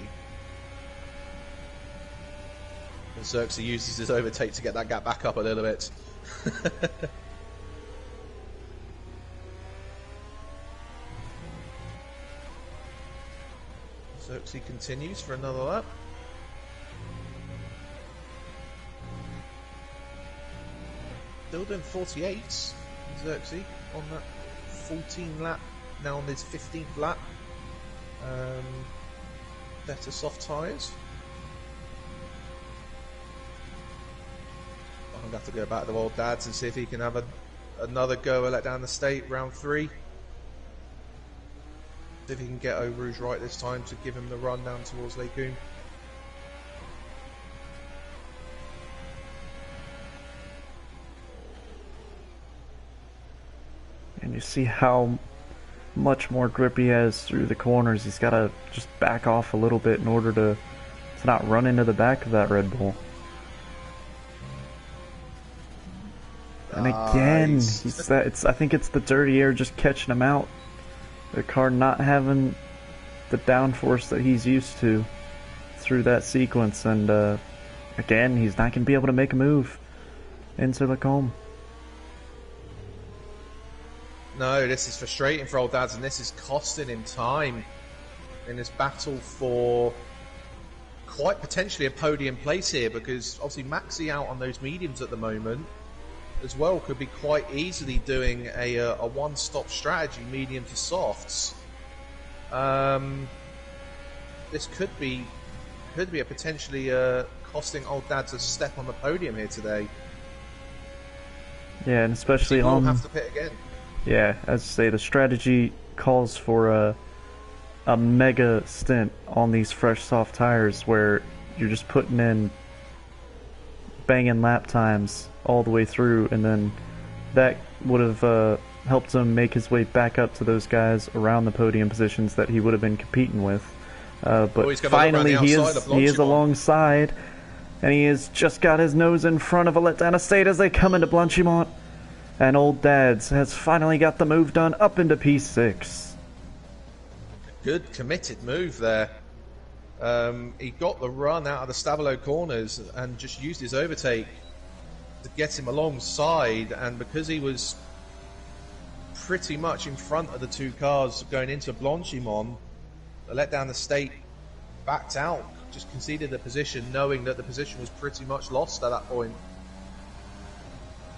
And Xerxes uses his overtake to get that gap back up a little bit. Xerxes continues for another lap. Still doing 48s, Xerxes, on that 14 lap, now on his 15th lap. Better soft tyres. I'm going to have to go back to old Dad's and see if he can have another go at letdown the state, round 3. See if he can get Eau Rouge right this time to give him the run down towards Lake Coombe. And you see how much more grip he has through the corners. He's got to just back off a little bit in order to not run into the back of that Red Bull. And again, Nice. I think it's the dirty air just catching him out. The car not having the downforce that he's used to through that sequence, and again, he's not going to be able to make a move into the comb. No, this is frustrating for old dads, and this is costing him time in this battle for quite potentially a podium place here, because obviously Maxi out on those mediums at the moment as well could be quite easily doing a one-stop strategy, medium to softs. This could be a potentially costing old dads a step on the podium here today. Yeah, and especially he will on have to pit again. Yeah, as I say, the strategy calls for a mega stint on these fresh soft tires where you're just putting in banging lap times all the way through, and then that would have helped him make his way back up to those guys around the podium positions that he would have been competing with. But finally he is alongside, and he has just got his nose in front of a letdown estate as they come into Blanchimont. And Old Dads has finally got the move done up into P6. Good committed move there. He got the run out of the Stavolo corners and just used his overtake to get him alongside, and because he was pretty much in front of the two cars going into Blanchimont, the letdown estate backed out, just conceded the position knowing that the position was pretty much lost at that point.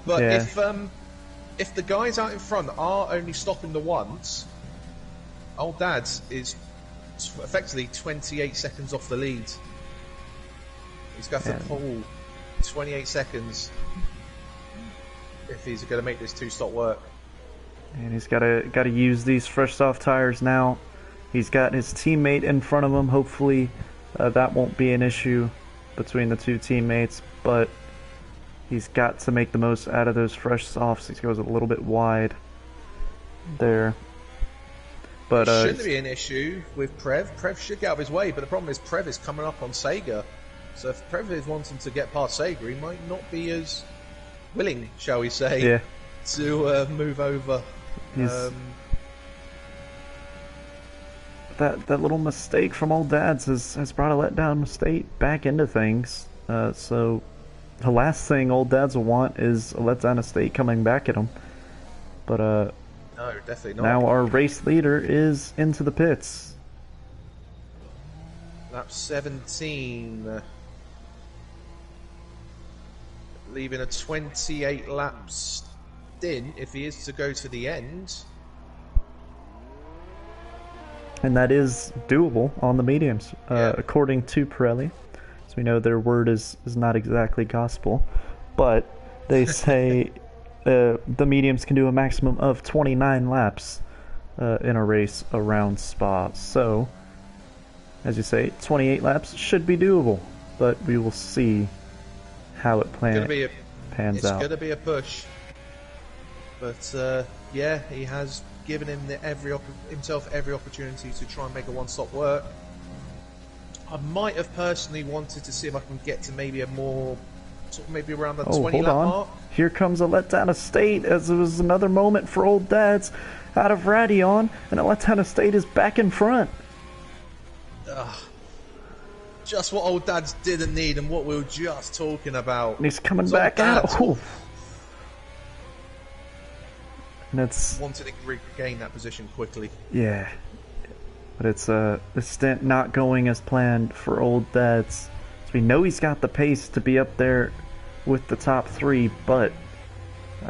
But yeah, if the guys out in front are only stopping the once, Old Dads is effectively 28 seconds off the lead. He's got to pull 28 seconds if he's going to make this two-stop work. And he's got to use these fresh soft tires now. He's got his teammate in front of him. Hopefully that won't be an issue between the two teammates, but he's got to make the most out of those fresh softs. He goes a little bit wide there. But shouldn't be an issue with Prev. Prev should get out of his way, but the problem is Prev is coming up on Sega. So if Prev is wanting to get past Sega, he might not be as willing, shall we say, to move over. That little mistake from Old Dads has brought a letdown state back into things. So the last thing Old Dads will want is a letdown estate coming back at him. But no, definitely not. Now our race leader is into the pits. Lap 17. Leaving a 28 lap stint if he is to go to the end. And that is doable on the mediums, according to Pirelli. So we know their word is not exactly gospel, but they say the mediums can do a maximum of 29 laps in a race around Spa. So, as you say, 28 laps should be doable, but we will see how it pans out. It's going to be a push. But, yeah, he has given him himself every opportunity to try and make a one-stop work. I might have personally wanted to see if I can get to maybe a more, sort of maybe around the 20 lap mark. Here comes a letdown estate, as it was another moment for Old Dads out of Radion, and a letdown estate is back in front. Just what Old Dads didn't need, and what we were just talking about. And he's coming back out. And it's wanted to regain that position quickly. Yeah, but it's the stint not going as planned for Old Dads. So we know he's got the pace to be up there with the top three, but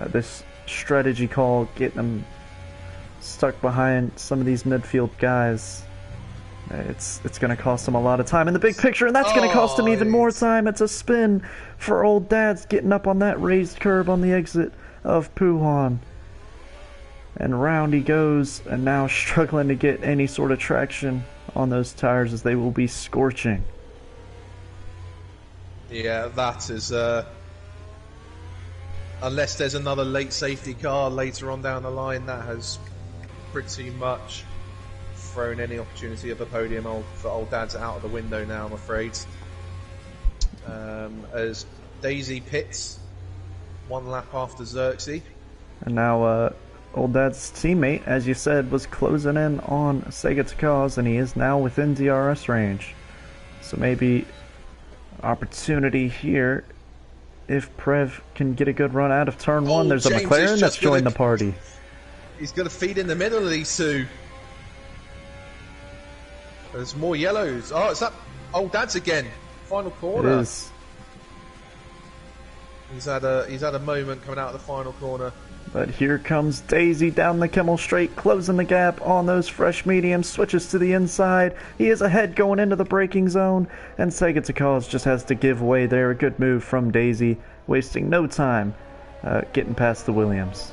this strategy call, getting him stuck behind some of these midfield guys, it's going to cost him a lot of time in the big picture, and that's going to cost him even more time. It's a spin for Old Dads, getting up on that raised curb on the exit of Puhan. And round he goes, and now struggling to get any sort of traction on those tires as they will be scorching. Yeah, that is... unless there's another late safety car later on down the line, that has pretty much thrown any opportunity of a podium for Old Dads out of the window now, I'm afraid. As Daisy pits 1 lap after Xerxes. And now, Old Dad's teammate, as you said, was closing in on Sega Takaz, and he is now within DRS range. So maybe opportunity here if Prev can get a good run out of turn 1. There's a James McLaren that's joined the party. He's going to feed in the middle of these two. There's more yellows. Oh, it's that Old Dad's again. Final corner. It is. He's had a moment coming out of the final corner. But here comes Daisy down the Kimmel straight, closing the gap on those fresh mediums, switches to the inside. He is ahead going into the braking zone, and Sega Takaz just has to give way there. A good move from Daisy, wasting no time getting past the Williams.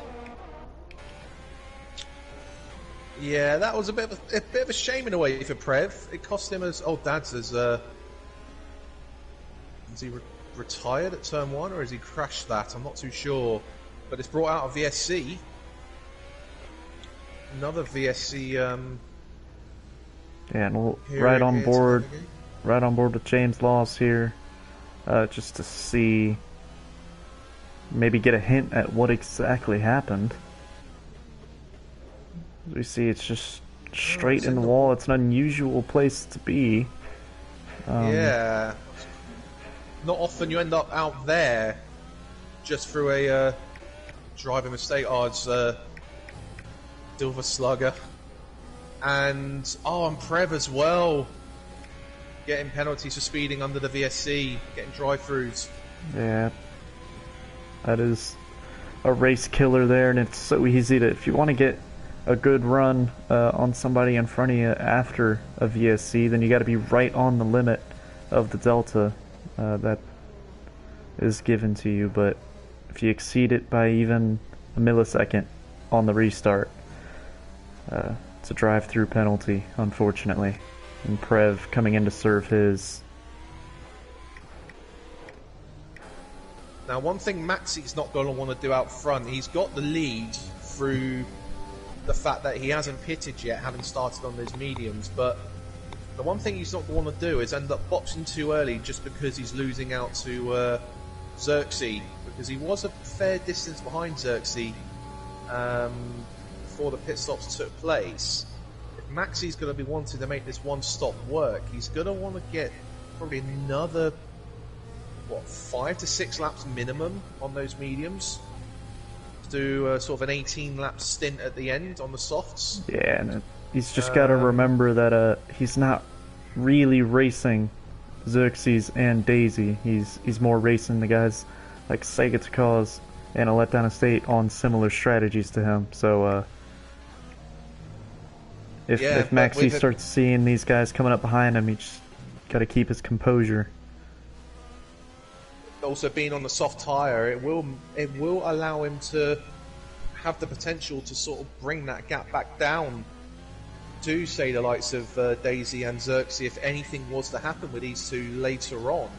Yeah, that was a bit of a shame in a way for Prev. It cost him as Old Dad's as is he retired at turn 1, or has he crashed that? I'm not too sure. But it's brought out of VSC. Another VSC. Yeah, and we'll right on board with James Laws here, just to see, maybe get a hint at what exactly happened. As we see, it's just straight in the wall. It's an unusual place to be. Yeah. Not often you end up out there just through a driving mistake. Oh, it's Silver Slugger. And Prev as well. Getting penalties for speeding under the VSC, getting drive-throughs. Yeah. That is a race killer there, and it's so easy to, if you want to get a good run on somebody in front of you after a VSC, then you got to be right on the limit of the delta that is given to you. But if you exceed it by even a millisecond on the restart, it's a drive-through penalty, unfortunately. And Prev coming in to serve his. Now, one thing Maxi's not going to want to do out front, he's got the lead through the fact that he hasn't pitted yet, having started on those mediums, but the one thing he's not going to want to do is end up boxing too early just because he's losing out to Xerxes, because he was a fair distance behind Xerxes before the pit stops took place. If Maxi's going to be wanting to make this one stop work, he's going to want to get probably another 5 to 6 laps minimum on those mediums to do sort of an 18 lap stint at the end on the softs. Yeah, and he's just got to remember that he's not really racing Xerxes and Daisy. He's more racing the guys like Sega Takaz and a Letdown Estate on similar strategies to him. So if Maxi starts seeing these guys coming up behind him, he just got to keep his composure. Also, being on the soft tyre, it will allow him to have the potential to sort of bring that gap back down to, say, the likes of Daisy and Xerxes if anything was to happen with these two later on.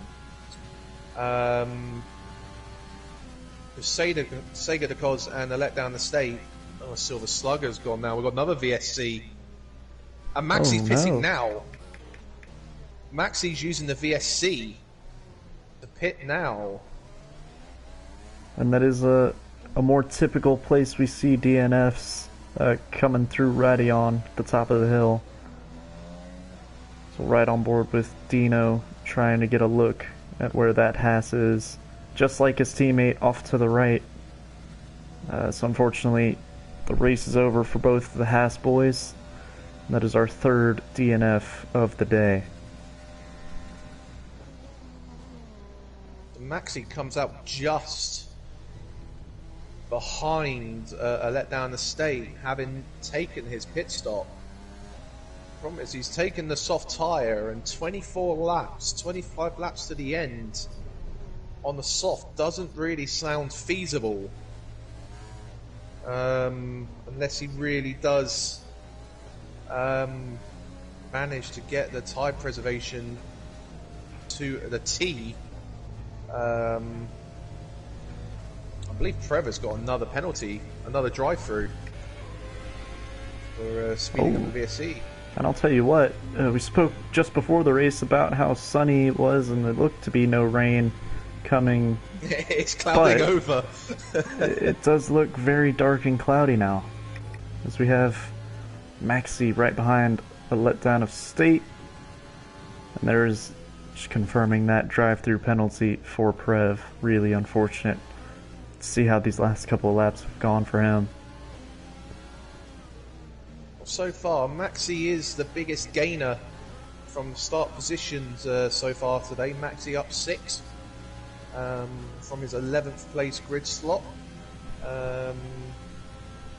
Sega Takaz and the Letdown Estate. Oh, Silver Slugger's gone now. We've got another VSC. And Maxi's pitting now. Maxi's using the VSC to pit now. And that is a more typical place we see DNFs coming through Radion, the top of the hill. So right on board with Dino, trying to get a look at where that Haas is. Just like his teammate off to the right. So unfortunately, the race is over for both of the Haas boys. And that is our third DNF of the day. Maxi comes out just behind a Letdown Estate, having taken his pit stop. The problem is he's taken the soft tyre, and 24 laps, 25 laps to the end on the soft doesn't really sound feasible. Unless he really does manage to get the tyre preservation to the T. I believe Trevor's got another penalty, another drive-through for speeding up the VSC. And I'll tell you what, we spoke just before the race about how sunny it was and there looked to be no rain coming. It's clouding over. It does look very dark and cloudy now, as we have Maxi right behind a letdown of State, and there's just confirming that drive-through penalty for Prev. Really unfortunate to see how these last couple of laps have gone for him. So far, Maxi is the biggest gainer from start positions so far today. Maxi up 6 from his 11th place grid slot.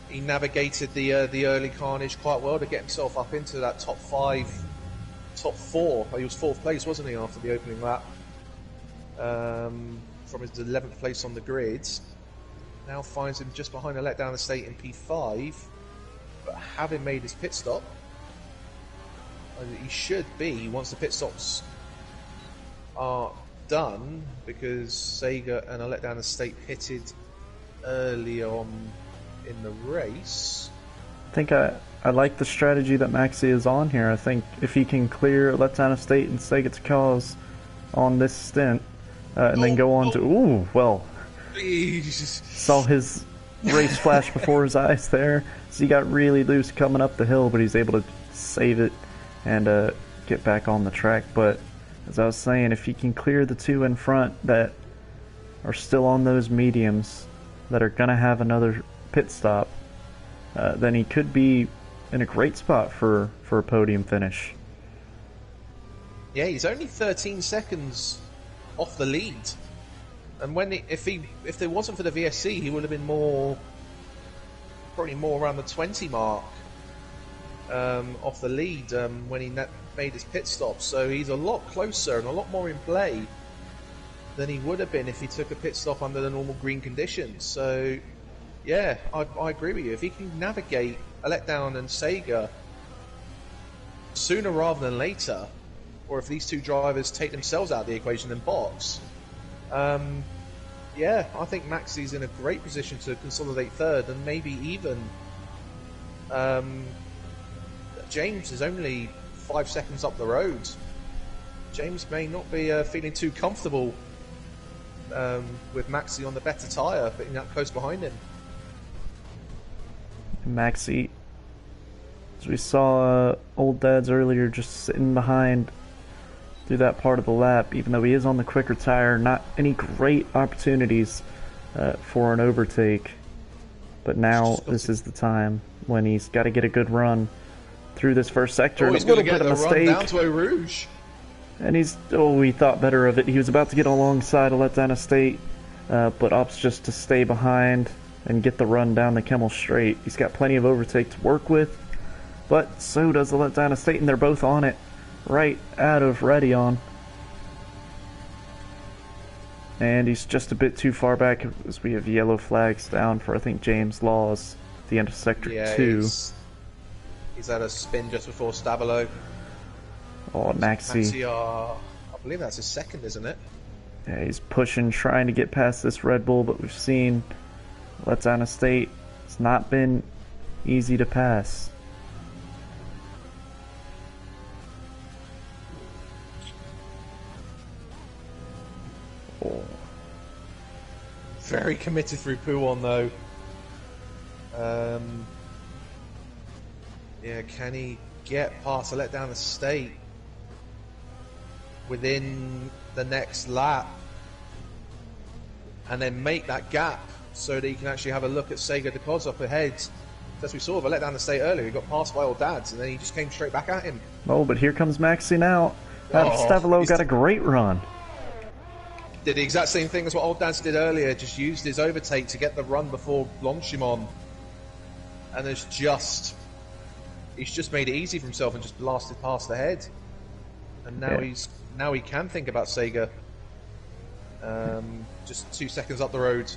He navigated the early carnage quite well to get himself up into that top 5, top 4. He was 4th place, wasn't he, after the opening lap? From his 11th place on the grid. Now finds him just behind a letdown estate in P5. But having made his pit stop, he should be, once the pit stops are done, because Sega and a letdown estate pitted early on in the race. I think I like the strategy that Maxi is on here. I think if he can clear letdown estate and Sega to cause on this stint, and then go on to, ooh, well, Jesus. Saw his race flash before his eyes there. So he got really loose coming up the hill, but he's able to save it and get back on the track. But as I was saying, if he can clear the 2 in front that are still on those mediums that are going to have another pit stop, then he could be in a great spot for a podium finish. Yeah, he's only 13 seconds off the lead. And if there wasn't for the VSC, he would have been probably more around the 20 mark off the lead when he made his pit stop. So he's a lot closer and a lot more in play than he would have been if he took a pit stop under the normal green conditions. So yeah, I agree with you. If he can navigate a letdown and Sega sooner rather than later, or if these 2 drivers take themselves out of the equation and box, yeah, I think Maxi's in a great position to consolidate 3rd, and maybe even James is only 5 seconds up the road. James may not be feeling too comfortable with Maxi on the better tyre, being that close behind him. Maxi, as we saw Old Dad's earlier, just sitting behind through that part of the lap, even though he is on the quicker tire. Not any great opportunities for an overtake, but now this is the time when he's got to get a good run through this first sector. He's going to get the run down to Eau Rouge, and he thought better of it. He was about to get alongside a letdown estate, but opts just to stay behind and get the run down the Kemmel Straight. He's got plenty of overtake to work with, but so does the letdown estate, and they're both on it right out of Radion. And he's just a bit too far back as we have yellow flags down for, I think, James Laws at the end of sector 2. He's had a spin just before Stavolo. Oh, Maxi. I believe that's his 2nd, isn't it? Yeah, he's pushing, trying to get past this Red Bull, but we've seen letdown estate. It's not been easy to pass. Very committed through Pouon though. Yeah, can he get past a letdown estate within the next lap and then make that gap so that he can actually have a look at Sega Decoz up ahead? As we saw with a letdown estate earlier, he got passed by Old Dad's and then he just came straight back at him. Oh, but here comes Maxi now. Stavolo got a great run. Did the exact same thing as what Old Dad's did earlier, just used his overtake to get the run before Longchimon. And he's just made it easy for himself and just blasted past ahead. And now he can think about Sega. Just 2 seconds up the road.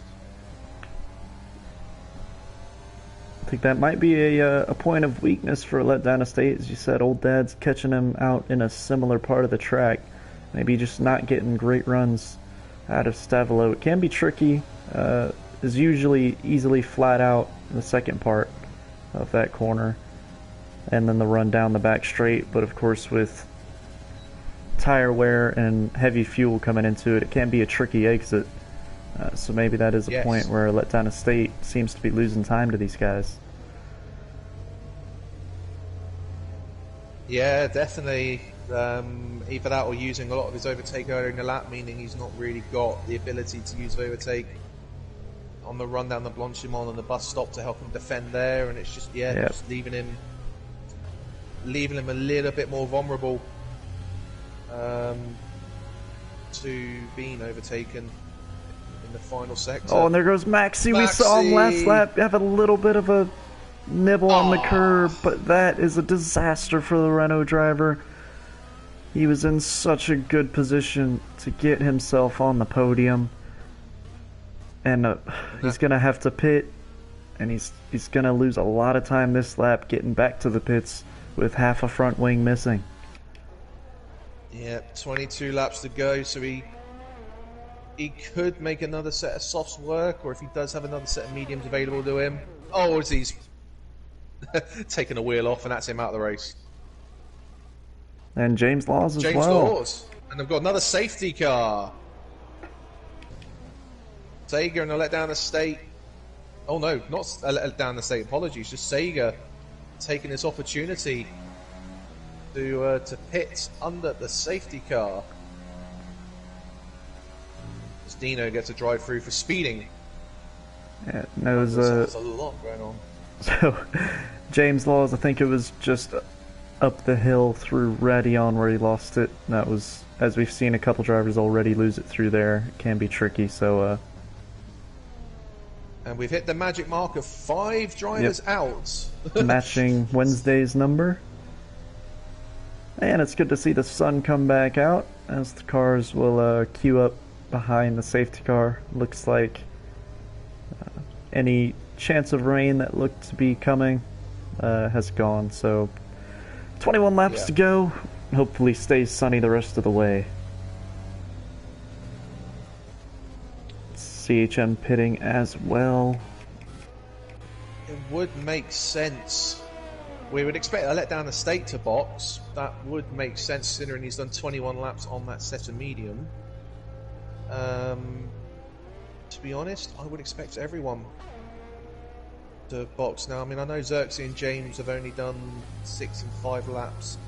I think that might be a point of weakness for a letdown estate. As you said, Old Dad's catching him out in a similar part of the track. Maybe just not getting great runs out of Stavolo. It can be tricky. Is usually easily flat out in the second part of that corner, and then the run down the back straight. But of course, with tire wear and heavy fuel coming into it, it can be a tricky exit. So maybe that is a point where Letdown Estate seems to be losing time to these guys. Yeah, definitely. Either that or using a lot of his overtake earlier in the lap, meaning he's not really got the ability to use overtake on the run down the Blanchimont and the bus stop to help him defend there, and it's just just leaving him a little bit more vulnerable to being overtaken in the final sector. Oh, and there goes Maxi. We saw him last lap have a little bit of a nibble on the curb, but that is a disaster for the Renault driver. He was in such a good position to get himself on the podium, and he's gonna have to pit, and he's gonna lose a lot of time this lap getting back to the pits with half a front wing missing. Yeah, 22 laps to go, so he could make another set of softs work, or if he does have another set of mediums available to him. Oh, he's taking a wheel off, and that's him out of the race. And James Laws as well. James Laws. And they've got another safety car. Sega and a Letdown Estate. Oh no, not a Letdown Estate, apologies, just Sega taking this opportunity to pit under the safety car. As Dino gets a drive through for speeding. Yeah, no, there's a lot going on. So, James Laws, I think it was just up the hill through Radion where he lost it. That was, as we've seen a couple drivers already lose it through there. It can be tricky, so... And we've hit the magic mark of 5 drivers out. Matching Wednesday's number. And it's good to see the sun come back out as the cars will queue up behind the safety car. Looks like any chance of rain that looked to be coming has gone. So 21 laps to go. Hopefully stays sunny the rest of the way. CHM pitting as well. It would make sense. We would expect a Letdown Estate to box. That would make sense considering he's done 21 laps on that set of medium. To be honest, I would expect everyone to box now. I mean, I know Xerxes and James have only done 6 and 5 laps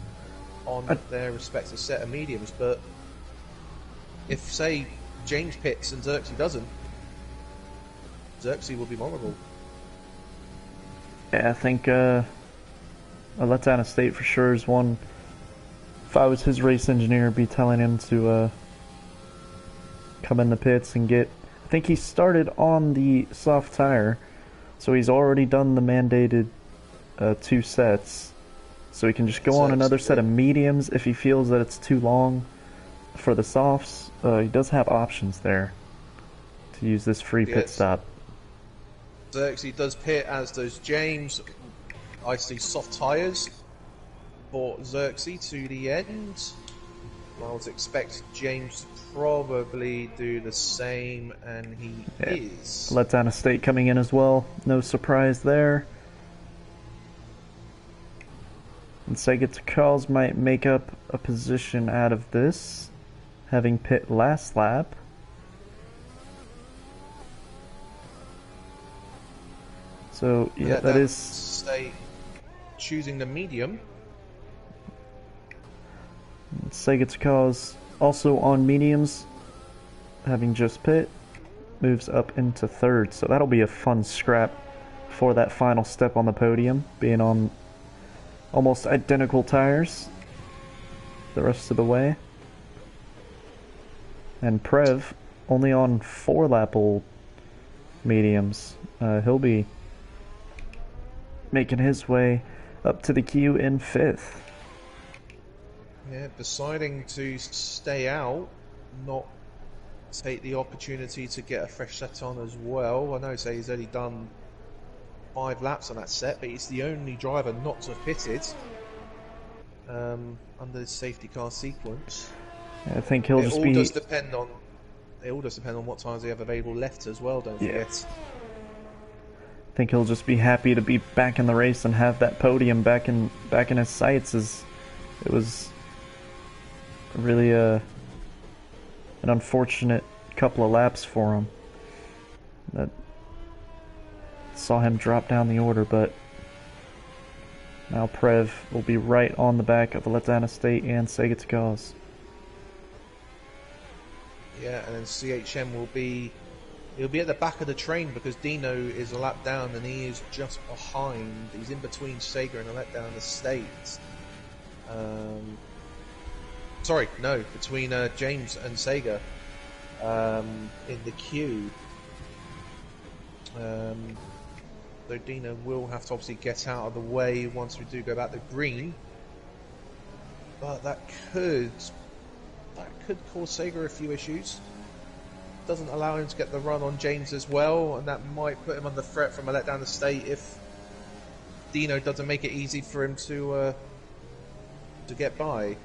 on their respective set of mediums, but if, say, James pits and Xerxes doesn't, Xerxes will be vulnerable. Yeah, I think a Letdown Estate for sure is one. If I was his race engineer, I'd be telling him to come in the pits and get... I think he started on the soft tire, so he's already done the mandated 2 sets. So he can just go on another set of mediums if he feels that it's too long for the softs. He does have options there to use this free pit stop. Xerxes does pit, as does James. I see soft tyres for Xerxes to the end. I would expect James to probably do the same, and he is. Letdown Estate coming in as well. No surprise there. And Sega Takals might make up a position out of this, having pit last lap. So yeah, that is State choosing the medium. Sega Takals also on mediums, having just pit, moves up into 3rd. So that'll be a fun scrap for that final step on the podium, being on almost identical tires the rest of the way. And Prev only on 4-lap old mediums. He'll be making his way up to the queue in 5th. Yeah, deciding to stay out, not take the opportunity to get a fresh set on as well. I know he's only done 5 laps on that set, but he's the only driver not to have pitted under the safety car sequence. I think he'll just be... It all does depend on what times they have available left as well, don't forget. I think he'll just be happy to be back in the race and have that podium back in his sights, as it was Really an unfortunate couple of laps for him. That saw him drop down the order, but now Prev will be right on the back of the Letdown Estate and Sega to Cause. Yeah, and then CHM will be... He'll be at the back of the train because Dino is a lap down and he is just behind. He's in between Sega and a Letdown Estate. Sorry, no, between James and Sega in the queue. Though Dino will have to obviously get out of the way once we do go back to green. But that could cause Sega a few issues. Doesn't allow him to get the run on James as well, and that might put him under threat from a Letdown Estate if Dino doesn't make it easy for him to get by.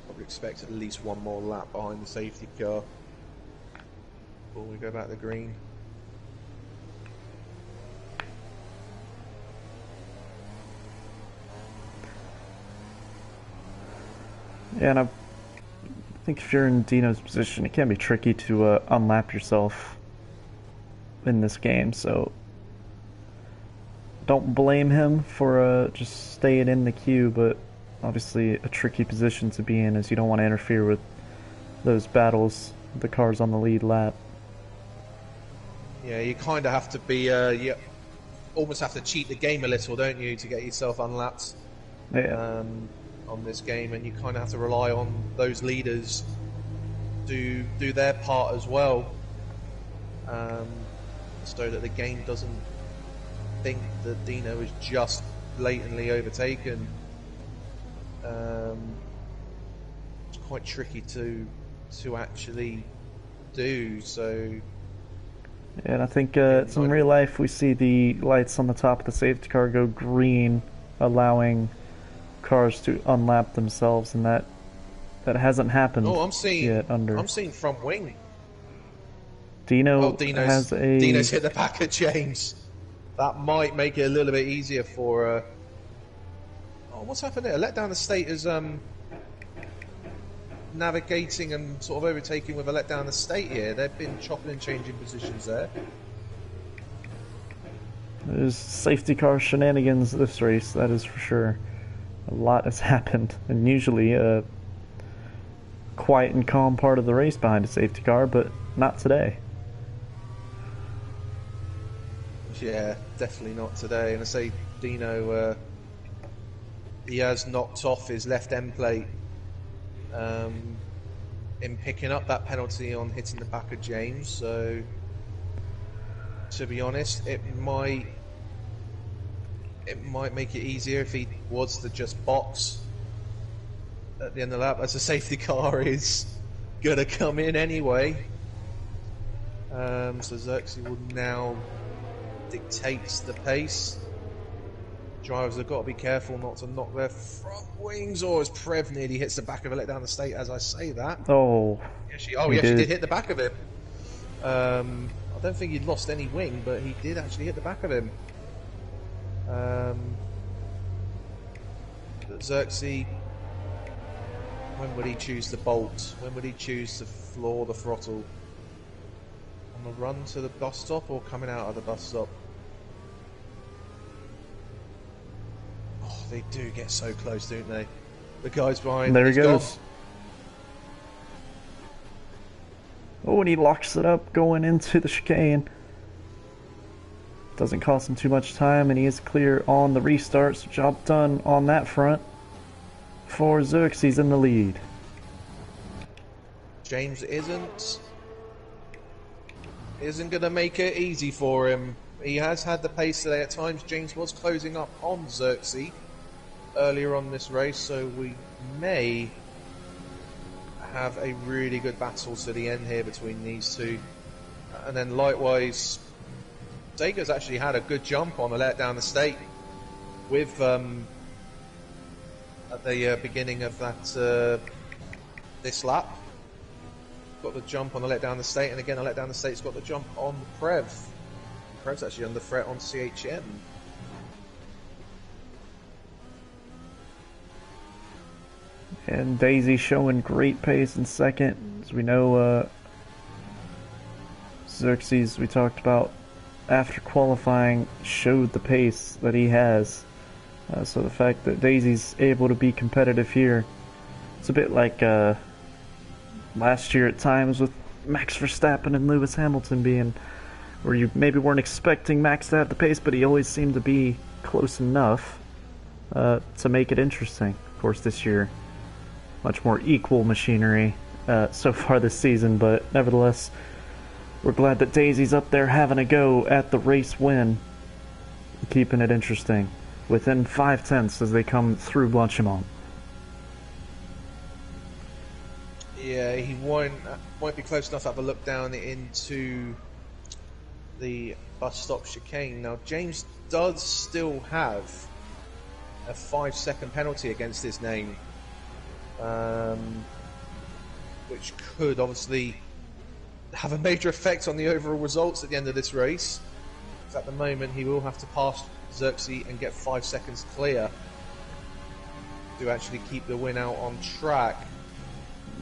Probably expect at least one more lap behind the safety car before we go back to green. Yeah, and I think if you're in Dino's position, it can be tricky to unlap yourself in this game, so don't blame him for just staying in the queue, but obviously a tricky position to be in as you don't want to interfere with those battles, the cars on the lead lap. Yeah, you kind of have to be, you almost have to cheat the game a little, don't you, to get yourself unlapped. Yeah. On this game, and you kind of have to rely on those leaders to do their part as well, so that the game doesn't think that Dino is just blatantly overtaken. It's quite tricky to actually do so. Yeah, and I think it's in real life we see the lights on the top of the safety car go green, allowing cars to unlap themselves, and that hasn't happened yet. I'm seeing front wing. Dino's hit the back of James. That might make it a little bit easier for. Oh, what's happened there? Letdown Estate is navigating and sort of overtaking with a Letdown Estate here. They've been chopping and changing positions there. There's safety car shenanigans this race, that is for sure. A lot has happened, and usually a quiet and calm part of the race behind a safety car, but not today. Yeah, definitely not today. And I say Dino, he has knocked off his left end plate in picking up that penalty on hitting the back of James. So, to be honest, it might make it easier if he was to just box at the end of the lap, as the safety car is gonna come in anyway. So Xerxes will now dictate the pace. Drivers have got to be careful not to knock their front wings, or as Prev nearly hits the back of it Letdown Estate as I say that. Oh, she did hit the back of him. I don't think he'd lost any wing, but he did actually hit the back of him. Xerxes, when would he choose to bolt? When would he choose to floor the throttle? On the run to the bus stop or coming out of the bus stop? Oh, they do get so close, don't they? The guy's behind. There he goes. Gone. Oh, and he locks it up going into the chicane. Doesn't cost him too much time, and he is clear on the restart, so job done on that front for Xerxes in the lead. James isn't going to make it easy for him. He has had the pace today at times. James was closing up on Xerxes earlier on this race, so we may have a really good battle to the end here between these two. And then likewise, Sega's actually had a good jump on the Letdown Estate with at the beginning of that this lap. Got the jump on the Letdown Estate, and again the Letdown Estate's got the jump on Prev. Prev's actually under threat on CHM. And Daisy showing great pace in second. As we know, Xerxes, we talked about after qualifying, showed the pace that he has. So the fact that Daisy's able to be competitive here, it's a bit like last year at times with Max Verstappen and Lewis Hamilton being, where you maybe weren't expecting Max to have the pace, but he always seemed to be close enough to make it interesting. Of course, this year, much more equal machinery so far this season, but nevertheless, we're glad that Daisy's up there having a go at the race win, keeping it interesting, within 5/10 as they come through Blanchimont. Yeah, he won't be close enough to have a look down into the bus stop chicane. Now, James does still have a 5-second penalty against his name, which could obviously have a major effect on the overall results at the end of this race. At the moment, he will have to pass Xerxes and get 5 seconds clear to actually keep the win out on track.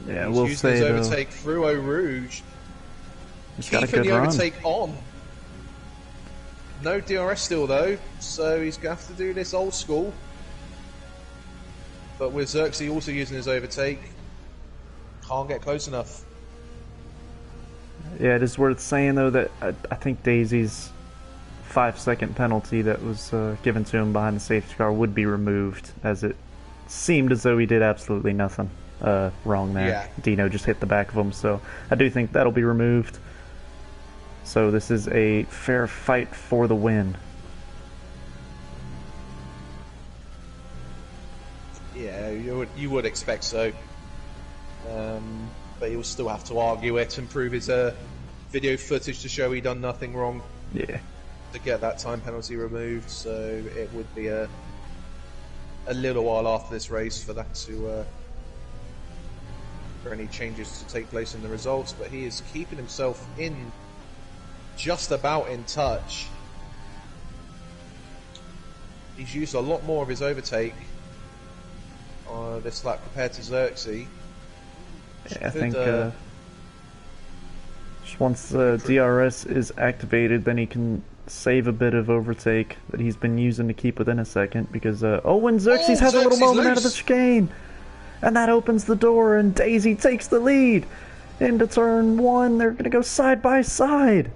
Yeah, he's we'll using say his overtake through Eau Rouge, keeping the overtake on. No DRS still though, so he's going to have to do this old school. But with Xerxes also using his overtake, can't get close enough. Yeah, it is worth saying though that I think Daisy's 5-second penalty that was given to him behind the safety car would be removed, as it seemed as though he did absolutely nothing wrong there. Yeah. Dino just hit the back of him, so I do think that'll be removed. So this is a fair fight for the win. Yeah, you would expect so. But he'll still have to argue it and prove his video footage to show he done nothing wrong. Yeah. To get that time penalty removed, so it would be a little while after this race for that to for any changes to take place in the results. But he is keeping himself in just about in touch. He's used a lot more of his overtake this lap compared to Xerxes. Yeah, I think just once the DRS is activated, then he can save a bit of overtake that he's been using to keep within a second, because when Xerxes has a little moment out of the chicane, and that opens the door, and Daisy takes the lead into turn 1. They're going to go side by side.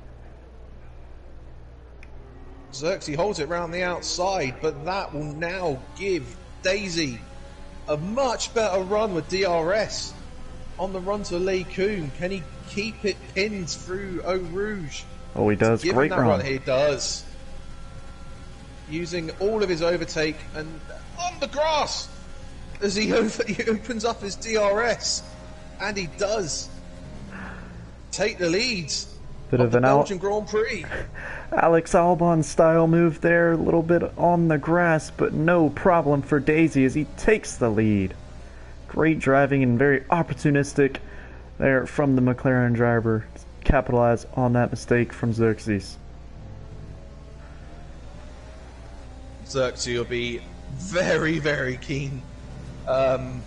Xerxes holds it round the outside, but that will now give Daisy a much better run with DRS on the run to Les Combes. Can he keep it pinned through Eau Rouge? Oh, he does. Great run. He does. Using all of his overtake and on the grass as he opens up his DRS, and he does take the lead. Bit of an Belgian Grand Prix. Alex Albon style move there, a little bit on the grass, but no problem for Daisy as he takes the lead. Great driving and very opportunistic there from the McLaren driver. Capitalize on that mistake from Xerxes. Xerxes will be very, very keen to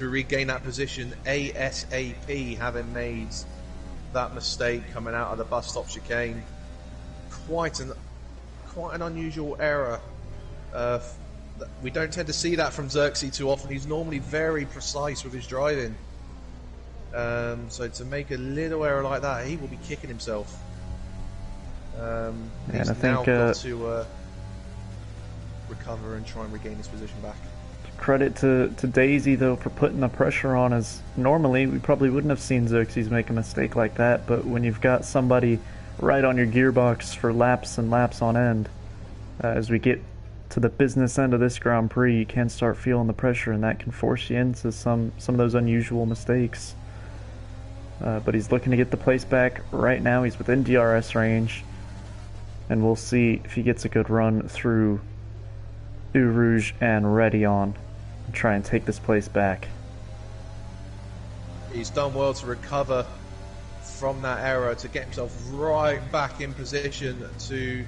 regain that position ASAP, having made that mistake coming out of the bus stop chicane. Quite an unusual error. We don't tend to see that from Xerxes too often. He's normally very precise with his driving. So to make a little error like that, he will be kicking himself. And he's I think now got to recover and try and regain his position back. Credit to Daisy though for putting the pressure on, as normally we probably wouldn't have seen Xerxes make a mistake like that, but when you've got somebody right on your gearbox for laps and laps on end, as we get to the business end of this Grand Prix, you can start feeling the pressure, and that can force you into some of those unusual mistakes. But he's looking to get the place back right now. He's within DRS range, and we'll see if he gets a good run through Eau Rouge and Rédillon and try and take this place back. He's done well to recover from that error to get himself right back in position to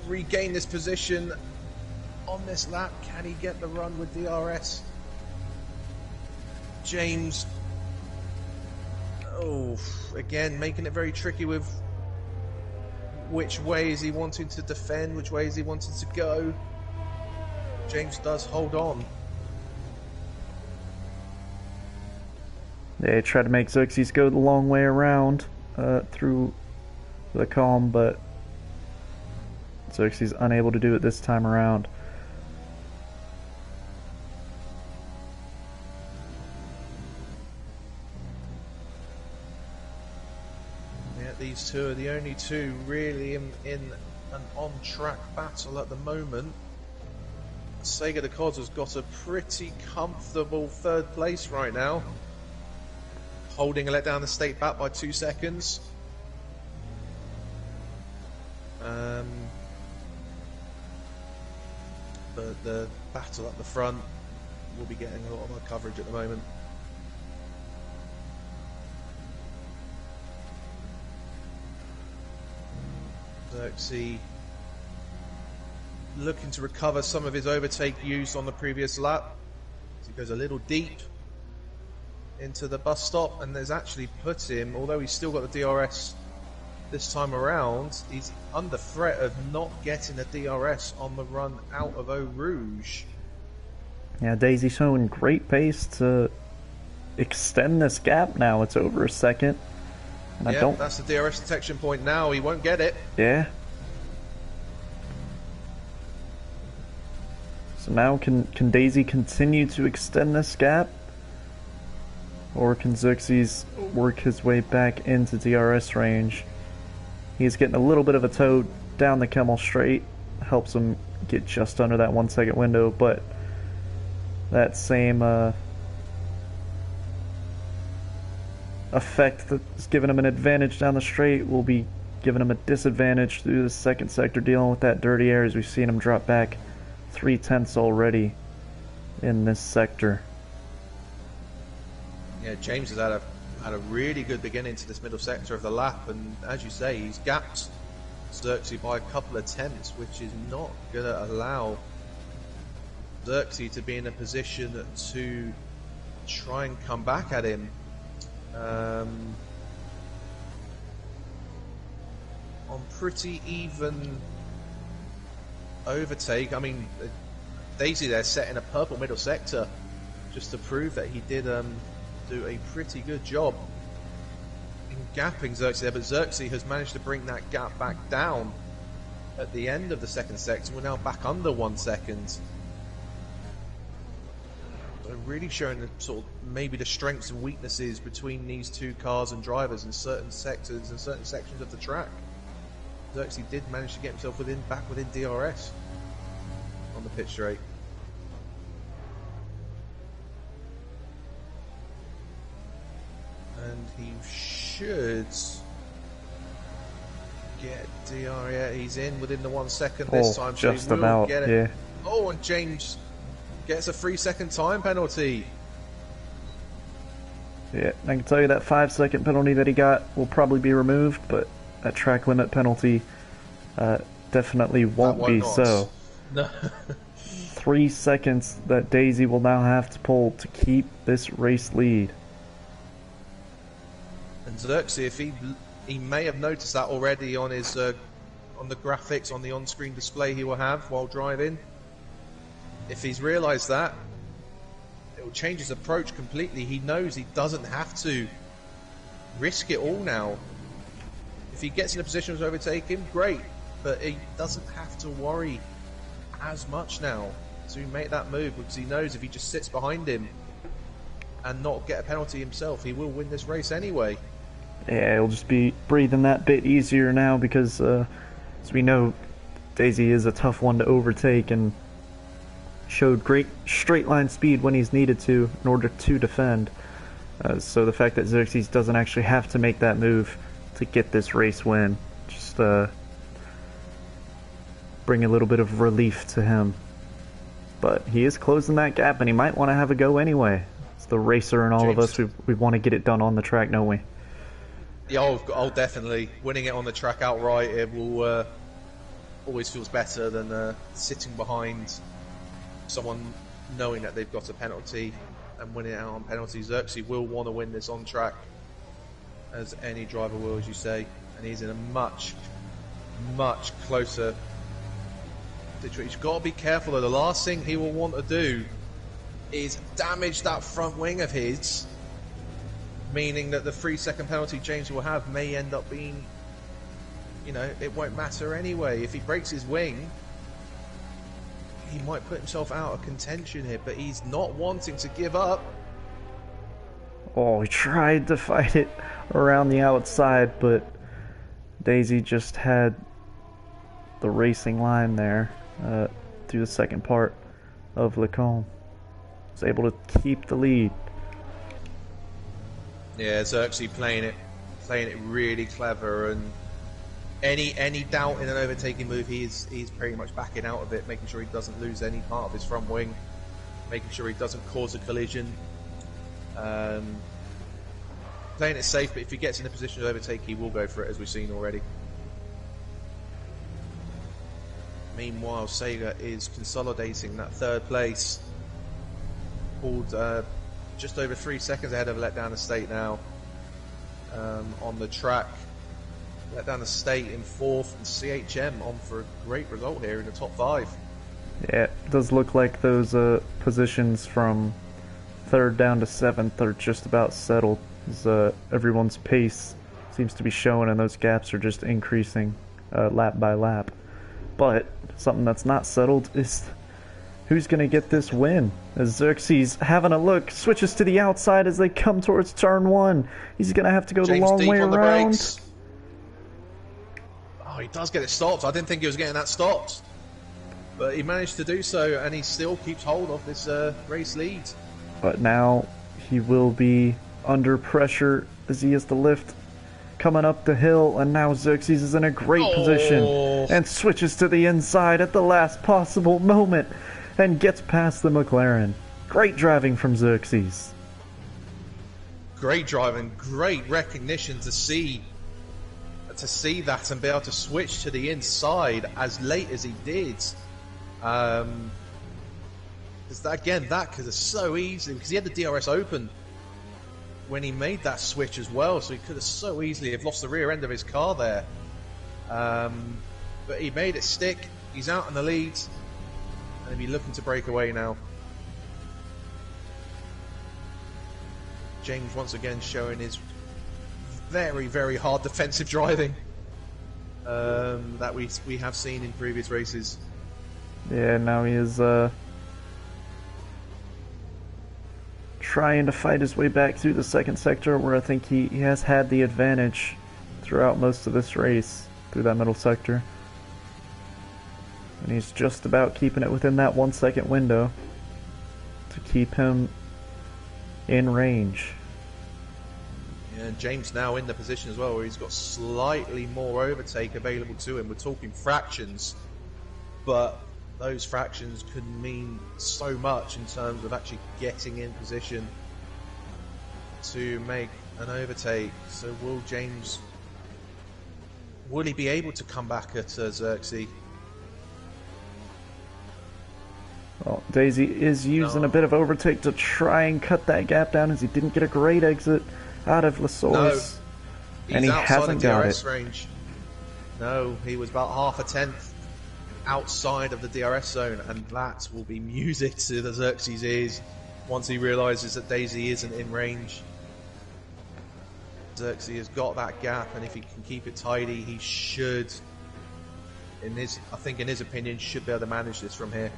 regain this position on this lap. Can he get the run with DRS? James, again, making it very tricky with which way is he wanting to defend, which way is he wanting to go. James does hold on. They try to make Xerxes go the long way around through the calm, but Xerxes unable to do it this time around. Yeah, these two are the only two really in an on-track battle at the moment. Sega de Cos has got a pretty comfortable third place right now. Holding a let down the state back by 2 seconds. But the battle up the front will be getting a lot of our coverage at the moment. Xerxes looking to recover some of his overtake used on the previous lap. He goes a little deep into the bus stop, and there's actually put him, although he's still got the DRS this time around, he's under threat of not getting a DRS on the run out of Eau Rouge. Yeah, Daisy showing great pace to extend this gap now. It's over a second. And yeah, that's the DRS detection point now. He won't get it. Yeah. So now can Daisy continue to extend this gap? Or can Xerxes work his way back into DRS range? He's getting a little bit of a tow down the Kemmel straight. Helps him get just under that 1 second window, but that same effect that's giving him an advantage down the straight will be giving him a disadvantage through the second sector, dealing with that dirty air as we've seen him drop back 3/10 already in this sector. Yeah, James has had a really good beginning to this middle sector of the lap, and as you say, he's gapped Xerxes by a couple of attempts, which is not going to allow Xerxes to be in a position to try and come back at him. On pretty even overtake. I mean, Daisy there set in a purple middle sector just to prove that he did do a pretty good job in gapping Xerxes there, but Xerxes has managed to bring that gap back down at the end of the second sector. We're now back under 1 second. So really showing the sort of maybe the strengths and weaknesses between these two cars and drivers in certain sectors and certain sections of the track. Xerxes did manage to get himself back within DRS on the pit straight. And he should get DR. Yeah, he's in within the 1 second this time. So just about, get it. yeah. Oh, and James gets a 3-second time penalty. Yeah, I can tell you that 5-second penalty that he got will probably be removed, but that track limit penalty definitely won't be so. No. 3 seconds that Daisy will now have to pull to keep this race lead. And Xerxes, if he may have noticed that already on his on the graphics on the on-screen display he will have while driving. If he's realised that, it will change his approach completely. He knows he doesn't have to risk it all now. If he gets in a position to overtake him, great, but he doesn't have to worry as much now to make that move, because he knows if he just sits behind him and not get a penalty himself, he will win this race anyway. Yeah, he'll just be breathing that bit easier now because, as we know, Daisy is a tough one to overtake and showed great straight line speed when he's needed to in order to defend. So the fact that Xerxes doesn't actually have to make that move to get this race win just bring a little bit of relief to him. But he is closing that gap and he might want to have a go anyway. It's the racer and all James. of us, we want to get it done on the track, don't we? Yeah, oh, definitely. Winning it on the track outright, it will always feels better than sitting behind someone knowing that they've got a penalty and winning it out on penalties. Xerxes will want to win this on track, as any driver will, as you say, and he's in a much closer situation. You've got to be careful though. The last thing he will want to do is damage that front wing of his, meaning that the 3-second penalty James will have may end up being, you know, it won't matter anyway. If he breaks his wing, he might put himself out of contention here, but he's not wanting to give up. Oh, he tried to fight it around the outside, but Daisy just had the racing line there through the second part of Lecombe. Was able to keep the lead. Yeah, Xerxes playing it really clever, and any doubt in an overtaking move, he's pretty much backing out of it, making sure he doesn't lose any part of his front wing, making sure he doesn't cause a collision. Playing it safe, but if he gets in a position to overtake, he will go for it, as we've seen already. Meanwhile, Sega is consolidating that third place, pulled just over 3 seconds ahead of Let Down the State now on the track. Let Down the State in fourth, and CHM on for a great result here in the top 5. Yeah, it does look like those positions from third down to 7th are just about settled. As, everyone's pace seems to be showing, and those gaps are just increasing lap by lap. But something that's not settled is who's going to get this win. As Xerxes, having a look, switches to the outside as they come towards turn 1. He's going to have to go James the long deep way on the around. brakes. Oh, he does get it stopped. I didn't think he was getting that stopped, but he managed to do so, and he still keeps hold of this race lead. But now he will be under pressure as he has to lift coming up the hill, and now Xerxes is in a great position and switches to the inside at the last possible moment and gets past the McLaren. Great driving from Xerxes. Great driving, great recognition to see that and be able to switch to the inside as late as he did. Because that could have so easily, because he had the DRS open when he made that switch as well, so he could have so easily have lost the rear end of his car there. But he made it stick. He's out in the lead, and he'll be looking to break away now. James once again showing his very hard defensive driving that we have seen in previous races. Yeah, now he is trying to fight his way back through the second sector, where I think he has had the advantage throughout most of this race through that middle sector. And he's just about keeping it within that 1 second window to keep him in range. Yeah, James now in the position as well where he's got slightly more overtake available to him. We're talking fractions, but those fractions could mean so much in terms of actually getting in position to make an overtake. So will he be able to come back at Xerxes? Well, Daisy is using a bit of overtake to try and cut that gap down, as he didn't get a great exit out of Lesource. No, and he hasn't got it. Range. No, he was about half a tenth outside of the DRS zone, and that will be music to the Xerxes' ears once he realises that Daisy isn't in range. Xerxes has got that gap, and if he can keep it tidy, he should, in his opinion, should be able to manage this from here.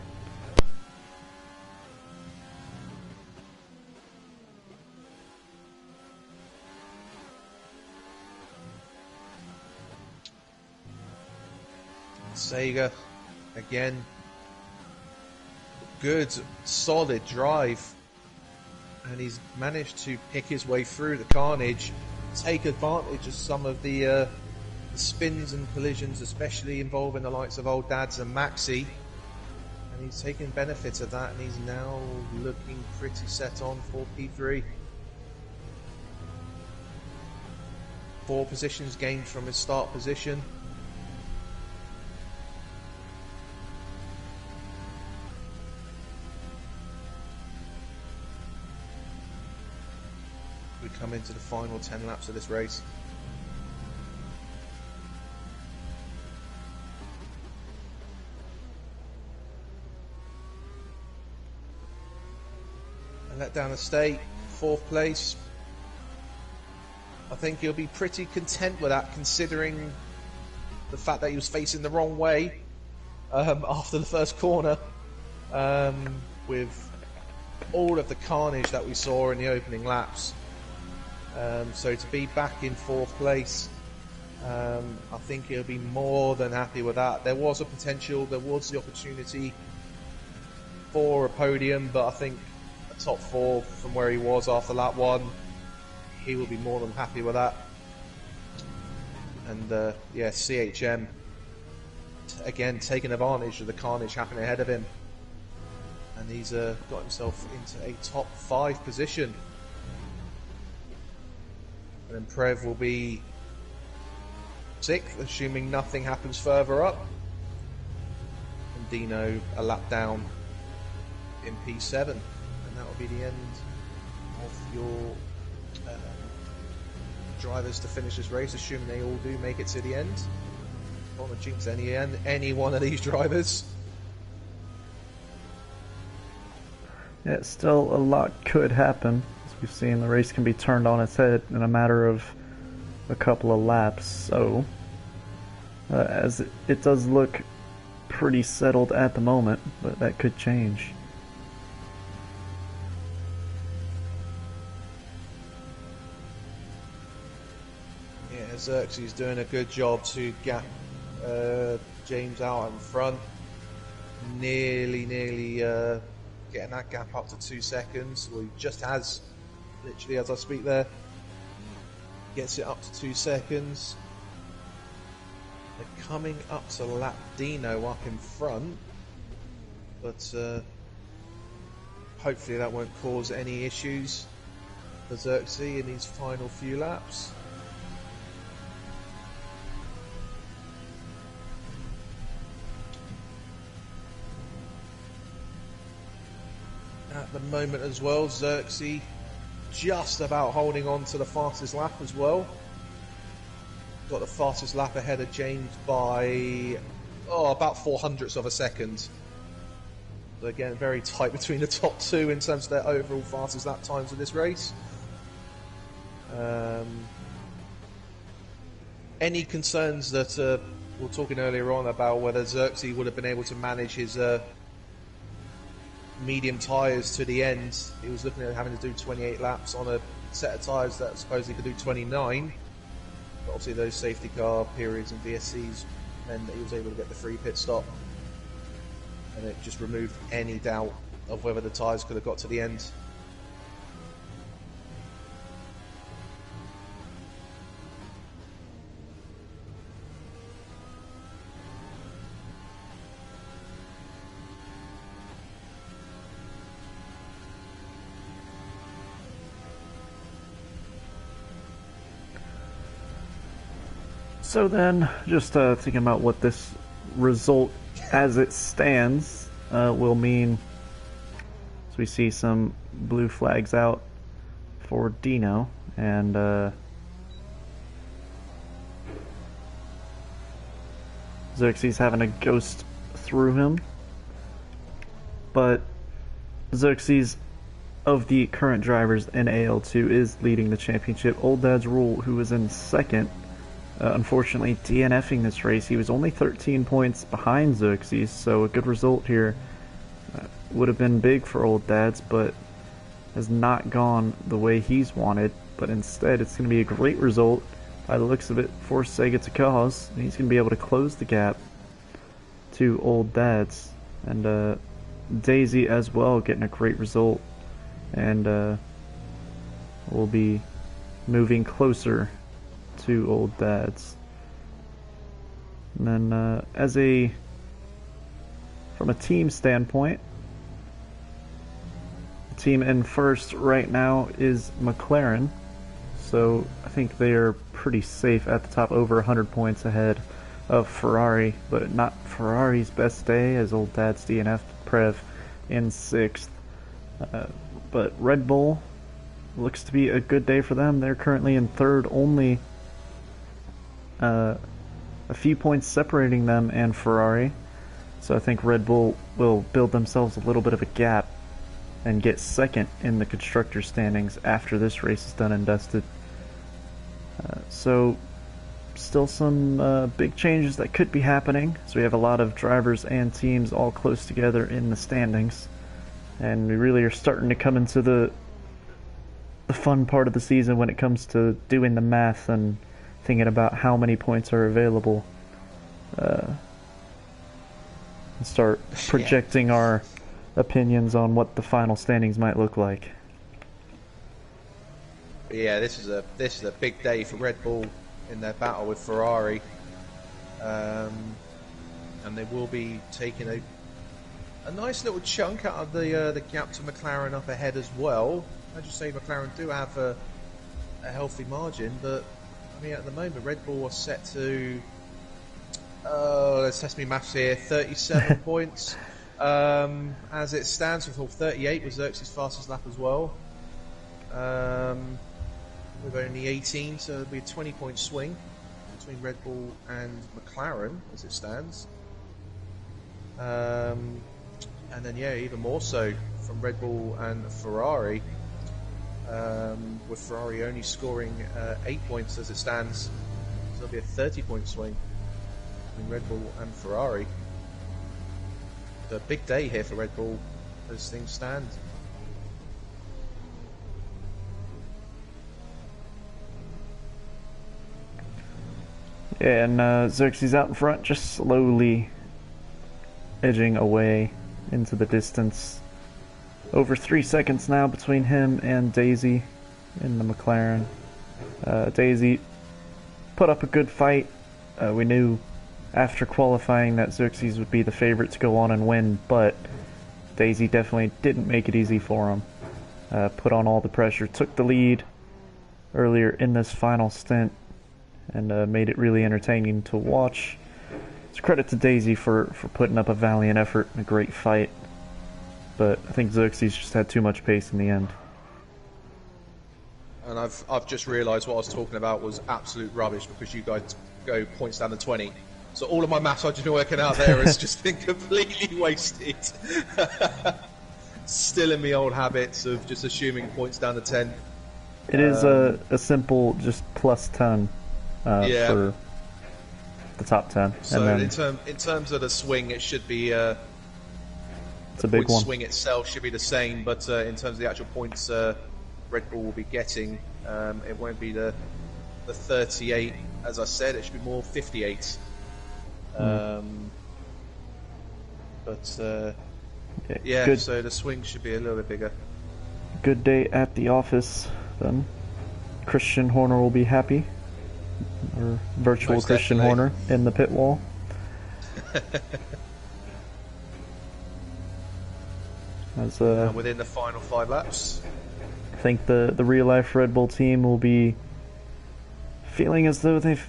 Sega, again, good, solid drive, and he's managed to pick his way through the carnage, take advantage of some of the spins and collisions, especially involving the likes of Old Dads and Maxi, and And he's taking benefit of that, and he's now looking pretty set on for P3. 4 positions gained from his start position. We come into the final 10 laps of this race. And let down the state, 4th place. I think he'll be pretty content with that, considering the fact that he was facing the wrong way after the first corner, with all of the carnage that we saw in the opening laps. So to be back in 4th place, I think he'll be more than happy with that. There was a potential, there was the opportunity for a podium, but I think a top 4 from where he was after lap 1, he will be more than happy with that. And yeah, CHM again taking advantage of the carnage happening ahead of him, and he's got himself into a top 5 position. And then Prev will be 6th, assuming nothing happens further up. And Dino a lap down in P7. And that will be the end of your drivers to finish this race, assuming they all do make it to the end. Don't want to jinx any one of these drivers. Yeah, still a lot could happen. We've seen the race can be turned on its head in a matter of a couple of laps, so as it does look pretty settled at the moment, but that could change. Yeah, Xerxes doing a good job to gap James out in front. Nearly getting that gap up to 2 seconds. Well, he just has, literally as I speak there, gets it up to 2 seconds. They're coming up to lap Dino up in front, but hopefully that won't cause any issues for Xerxes in these final few laps. At the moment as well, Xerxes just about holding on to the fastest lap as well. Got the fastest lap ahead of James by about 0.04 of a second. So again, very tight between the top 2 in terms of their overall fastest lap times of this race. Any concerns that we were talking earlier on about whether Xerxes would have been able to manage his medium tyres to the end? He was looking at having to do 28 laps on a set of tyres that supposedly could do 29. But obviously those safety car periods and VSCs meant that he was able to get the free pit stop. And it just removed any doubt of whether the tyres could have got to the end. So then, just thinking about what this result as it stands will mean. So we see some blue flags out for Dino, and Xerxes having a ghost through him. But Xerxes, of the current drivers in AL2, is leading the championship. Old Dad's Rule, who was in second, unfortunately DNFing this race. He was only 13 points behind Xerxes, so a good result here would have been big for Old Dad's, but has not gone the way he's wanted. But instead, it's going to be a great result by the looks of it for Sega to cause. He's going to be able to close the gap to Old Dad's, and Daisy as well getting a great result, and will be moving closer to Old Dad's. And then as a from a team standpoint, the team in first right now is McLaren. So I think they are pretty safe at the top, over 100 points ahead of Ferrari, but not Ferrari's best day, as old dad's DNF Prev in sixth. But Red Bull looks to be a good day for them. They're currently in third, only a few points separating them and Ferrari. So I think Red Bull will build themselves a little bit of a gap and get second in the constructor standings after this race is done and dusted. So still some big changes that could be happening. So we have a lot of drivers and teams all close together in the standings, and we really are starting to come into the fun part of the season when it comes to doing the math and thinking about how many points are available, and start projecting our opinions on what the final standings might look like. Yeah, this is a big day for Red Bull in their battle with Ferrari, and they will be taking a nice little chunk out of the gap to McLaren up ahead as well. As you say, McLaren do have a healthy margin, but I mean at the moment Red Bull are set to let's test me maths here, 37 points as it stands. I thought 38 was Xerxes' fastest lap as well. With only 18, so it'll be a 20-point swing between Red Bull and McLaren as it stands. And then, yeah, even more so from Red Bull and Ferrari, with Ferrari only scoring 8 points as it stands. So it'll be a 30-point swing between Red Bull and Ferrari. So a big day here for Red Bull as things stand. Yeah, and Xerxes out in front, just slowly edging away into the distance. Over 3 seconds now between him and Daisy in the McLaren. Daisy put up a good fight. We knew after qualifying that Xerxes would be the favorite to go on and win, but Daisy definitely didn't make it easy for him. Put on all the pressure, took the lead earlier in this final stint, and made it really entertaining to watch. It's credit to Daisy for putting up a valiant effort and a great fight, but I think Xerxes just had too much pace in the end. And I've just realised what I was talking about was absolute rubbish, because you guys go points down to 20. So all of my maths I've just been working out there has just been completely wasted. Still in the old habits of just assuming points down to 10. It is a simple just plus 10 for the top 10. So and then, in terms of the swing, it should be it's a big one. Swing itself should be the same, but in terms of the actual points Red Bull will be getting, it won't be the 38 as I said. It should be more 58. But yeah, good. So the swing should be a little bit bigger. Good day at the office then. Christian Horner will be happy. Or virtual Most Christian definitely. Horner in the pit wall. As within the final 5 laps. I think the real life Red Bull team will be feeling as though they've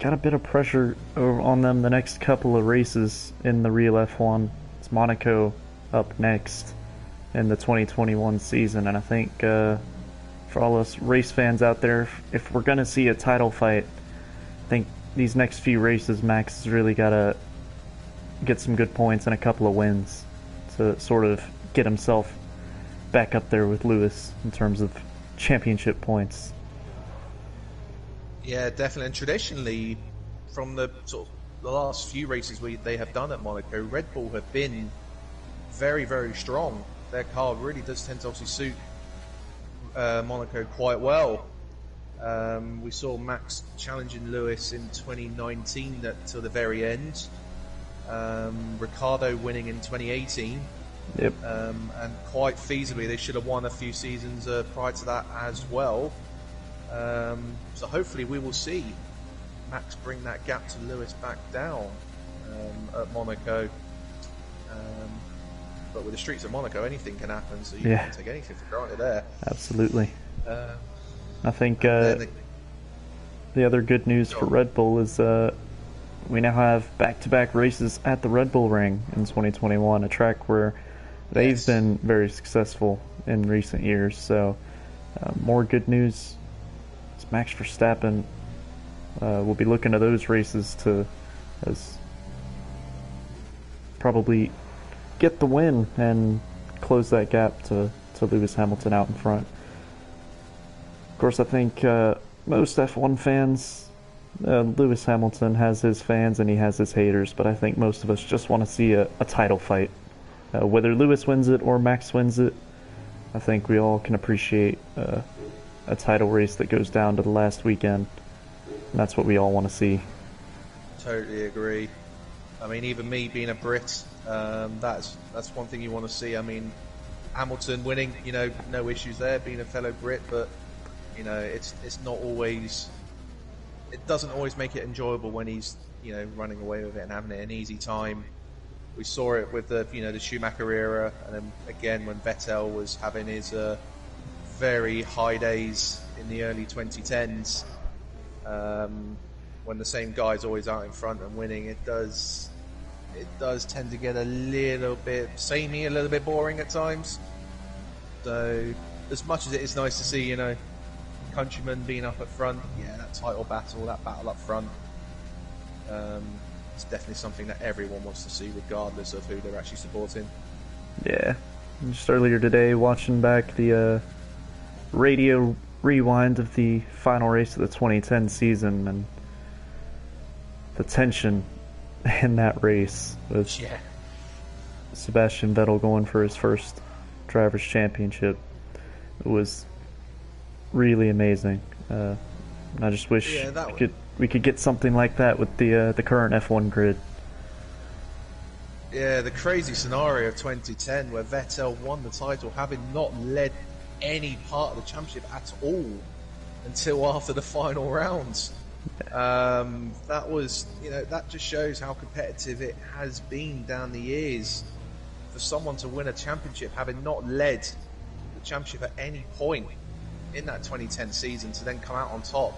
got a bit of pressure on them the next couple of races in the real F1. It's Monaco up next in the 2021 season, and I think for all us race fans out there, if we're going to see a title fight, I think these next few races Max has really got to get some good points and a couple of wins to sort of get himself back up there with Lewis in terms of championship points. Yeah, definitely. And traditionally, from the sort of the last few races they have done at Monaco, Red Bull have been very, very strong. Their car really does tend to obviously suit Monaco quite well. We saw Max challenging Lewis in 2019 to the very end. Ricciardo winning in 2018. Yep. And quite feasibly, they should have won a few seasons prior to that as well. So hopefully we will see Max bring that gap to Lewis back down at Monaco. But with the streets of Monaco, anything can happen, so you Yeah. can't take anything for granted there. Absolutely. I think The other good news for Red Bull is we now have back-to-back races at the Red Bull Ring in 2021, a track where they've been very successful in recent years. So more good news. It's Max Verstappen. We'll be looking to those races to as probably get the win and close that gap to Lewis Hamilton out in front. Of course, I think most F1 fans, Lewis Hamilton has his fans and he has his haters, but I think most of us just want to see a title fight. Whether Lewis wins it or Max wins it, I think we all can appreciate a title race that goes down to the last weekend. And that's what we all want to see. Totally agree. I mean, even me being a Brit, that's one thing you want to see. I mean, Hamilton winning, you know, no issues there, being a fellow Brit, but you know, it's not always. It doesn't always make it enjoyable when he's, you know, running away with it and having it an easy time. We saw it with the, you know, the Schumacher era, and then again when Vettel was having his very high days in the early 2010s. When the same guy's always out in front and winning, it does tend to get a little bit samey, a little bit boring at times. So, as much as it is nice to see, you know, countrymen being up at front, yeah, that title battle, that battle up front, it's definitely something that everyone wants to see, regardless of who they're actually supporting. Yeah, just earlier today, watching back the radio rewind of the final race of the 2010 season, and the tension in that race with Sebastian Vettel going for his first Drivers' Championship. It was really amazing. I just wish we could get something like that with the current F1 grid. Yeah, the crazy scenario of 2010 where Vettel won the title having not led any part of the championship at all until after the final rounds. That was, you know, that just shows how competitive it has been down the years. For someone to win a championship having not led the championship at any point in that 2010 season, to then come out on top,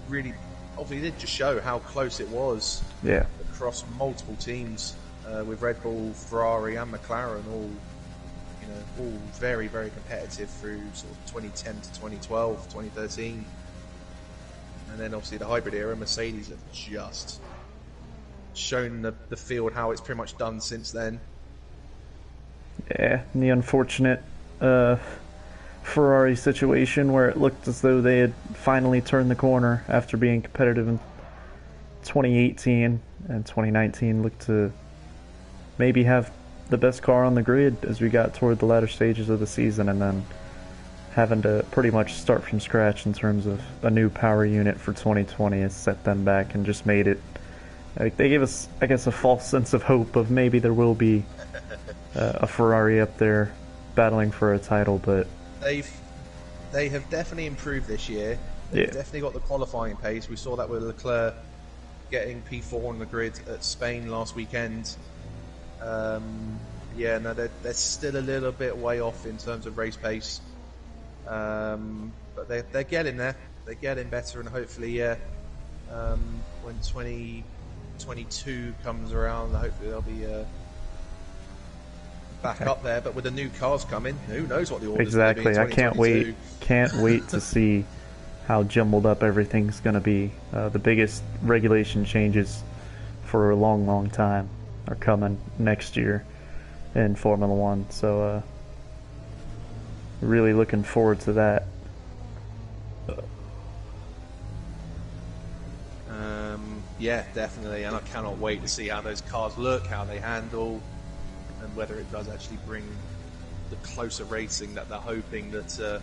really obviously did just show how close it was across multiple teams, with Red Bull, Ferrari and McLaren all very, very competitive through sort of 2010 to 2012, 2013. And then obviously the hybrid era, Mercedes have just shown the field how it's pretty much done since then. Yeah, and the unfortunate Ferrari situation where it looked as though they had finally turned the corner after being competitive in 2018, and 2019 looked to maybe have the best car on the grid as we got toward the latter stages of the season, and then having to pretty much start from scratch in terms of a new power unit for 2020 has set them back and just made it, like, they gave us, I guess, a false sense of hope of maybe there will be a Ferrari up there battling for a title, but they have definitely improved this year. They've definitely got the qualifying pace. We saw that with Leclerc getting P4 on the grid at Spain last weekend. They're still a little bit way off in terms of race pace, but they're getting there. They're getting better, and hopefully, when 2022 comes around, hopefully they'll be back up there. But with the new cars coming, who knows what the orders will be in 2022. Can't wait to see how jumbled up everything's going to be. The biggest regulation changes for a long time are coming next year in Formula One, so really looking forward to that. Yeah, definitely, and I cannot wait to see how those cars look, how they handle, and whether it does actually bring the closer racing that they're hoping that the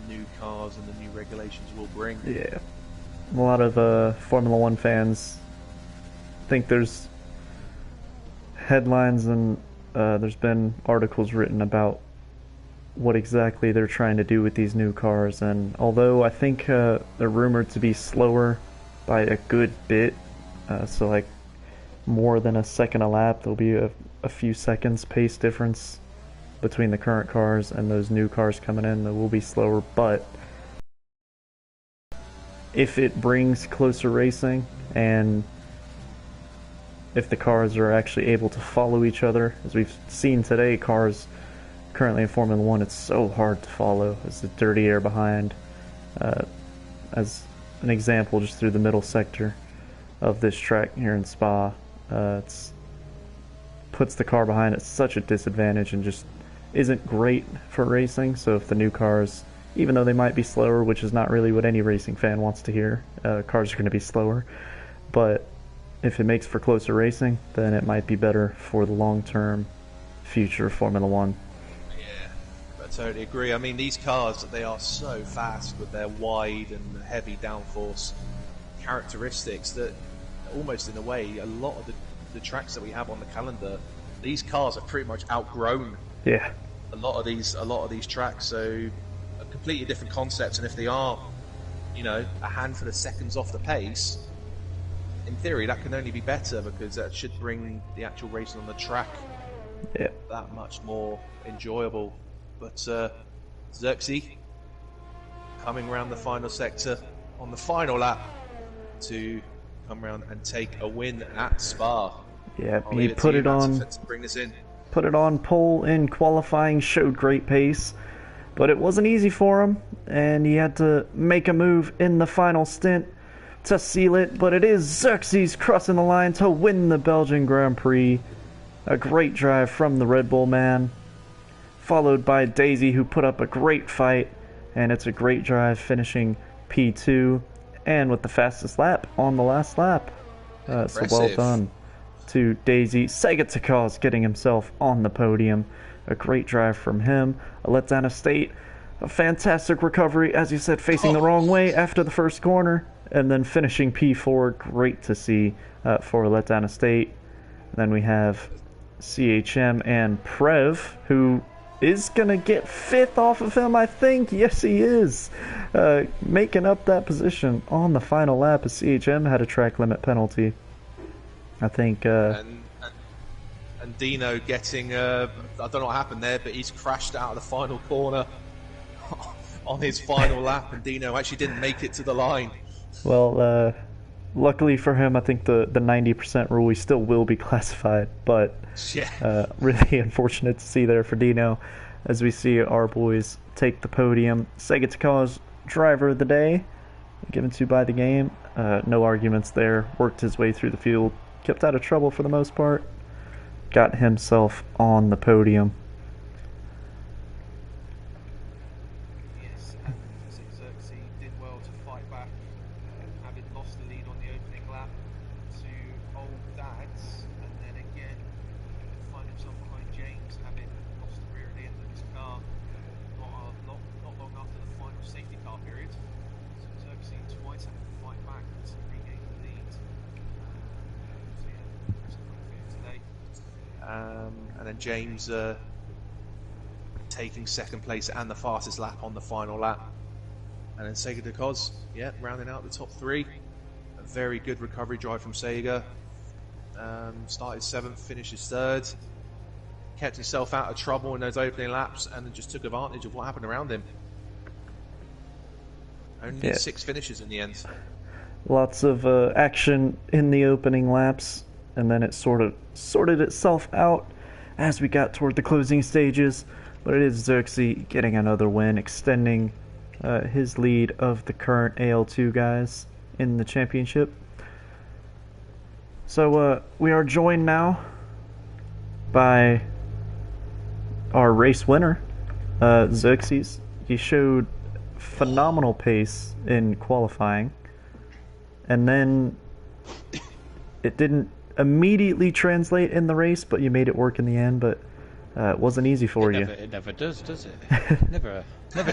new cars and the new regulations will bring. Yeah, a lot of Formula One fans think there's headlines and there's been articles written about what exactly they're trying to do with these new cars, and although I think they're rumored to be slower by a good bit, so like more than a second a lap. There'll be a few seconds pace difference between the current cars and those new cars coming in that will be slower, but if it brings closer racing and if the cars are actually able to follow each other, as we've seen today, cars currently in Formula 1, it's so hard to follow as the dirty air behind. As an example, just through the middle sector of this track here in Spa, it puts the car behind at such a disadvantage and just isn't great for racing. So if the new cars, even though they might be slower, which is not really what any racing fan wants to hear, cars are going to be slower, but if it makes for closer racing, then it might be better for the long-term future of Formula 1. I totally agree. I mean, these cars, they are so fast with their wide and heavy downforce characteristics that almost in a way, a lot of the tracks that we have on the calendar, these cars have pretty much outgrown a lot of these tracks. So a completely different concepts, and if they are, you know, a handful of seconds off the pace, in theory that can only be better, because that should bring the actual racing on the track that much more enjoyable. But Xerxes coming around the final sector on the final lap to come around and take a win at Spa. Yeah, he put it on. To bring this in. Put it on pole in qualifying, showed great pace, but it wasn't easy for him, and he had to make a move in the final stint to seal it. But it is Xerxes crossing the line to win the Belgian Grand Prix. A great drive from the Red Bull man, followed by Daisy, who put up a great fight, and it's a great drive, finishing P2 and with the fastest lap on the last lap. So well done to Daisy. Segatakaz getting himself on the podium. A great drive from him. Letdown State, a fantastic recovery, as you said, facing the wrong way after the first corner, and then finishing P4. Great to see for Letdown State. Then we have CHM and Prev, who is going to get 5th off of him, I think. Yes, he is. Making up that position on the final lap, as CHM had a track limit penalty. I think... and Dino getting... I don't know what happened there, but he's crashed out of the final corner on his final lap, and Dino actually didn't make it to the line. Well, luckily for him, I think the 90% rule, he still will be classified, but really unfortunate to see there for Dino, as we see our boys take the podium. Segatakaz, driver of the day, given to by the game. No arguments there. Worked his way through the field, kept out of trouble for the most part, got himself on the podium. And then James taking second place and the fastest lap on the final lap. And then Sega Decoz, rounding out the top 3. A very good recovery drive from Sega. Started 7th, finished 3rd. Kept himself out of trouble in those opening laps, and then just took advantage of what happened around him. Only 6 finishes in the end. Lots of action in the opening laps, and then it sort of sorted itself out as we got toward the closing stages. But it is Xerxes getting another win, extending his lead of the current AL2 guys in the championship. So we are joined now by our race winner, Xerxes. He showed phenomenal pace in qualifying, and then it didn't immediately translate in the race, but you made it work in the end. But it wasn't easy for you. It never does it? never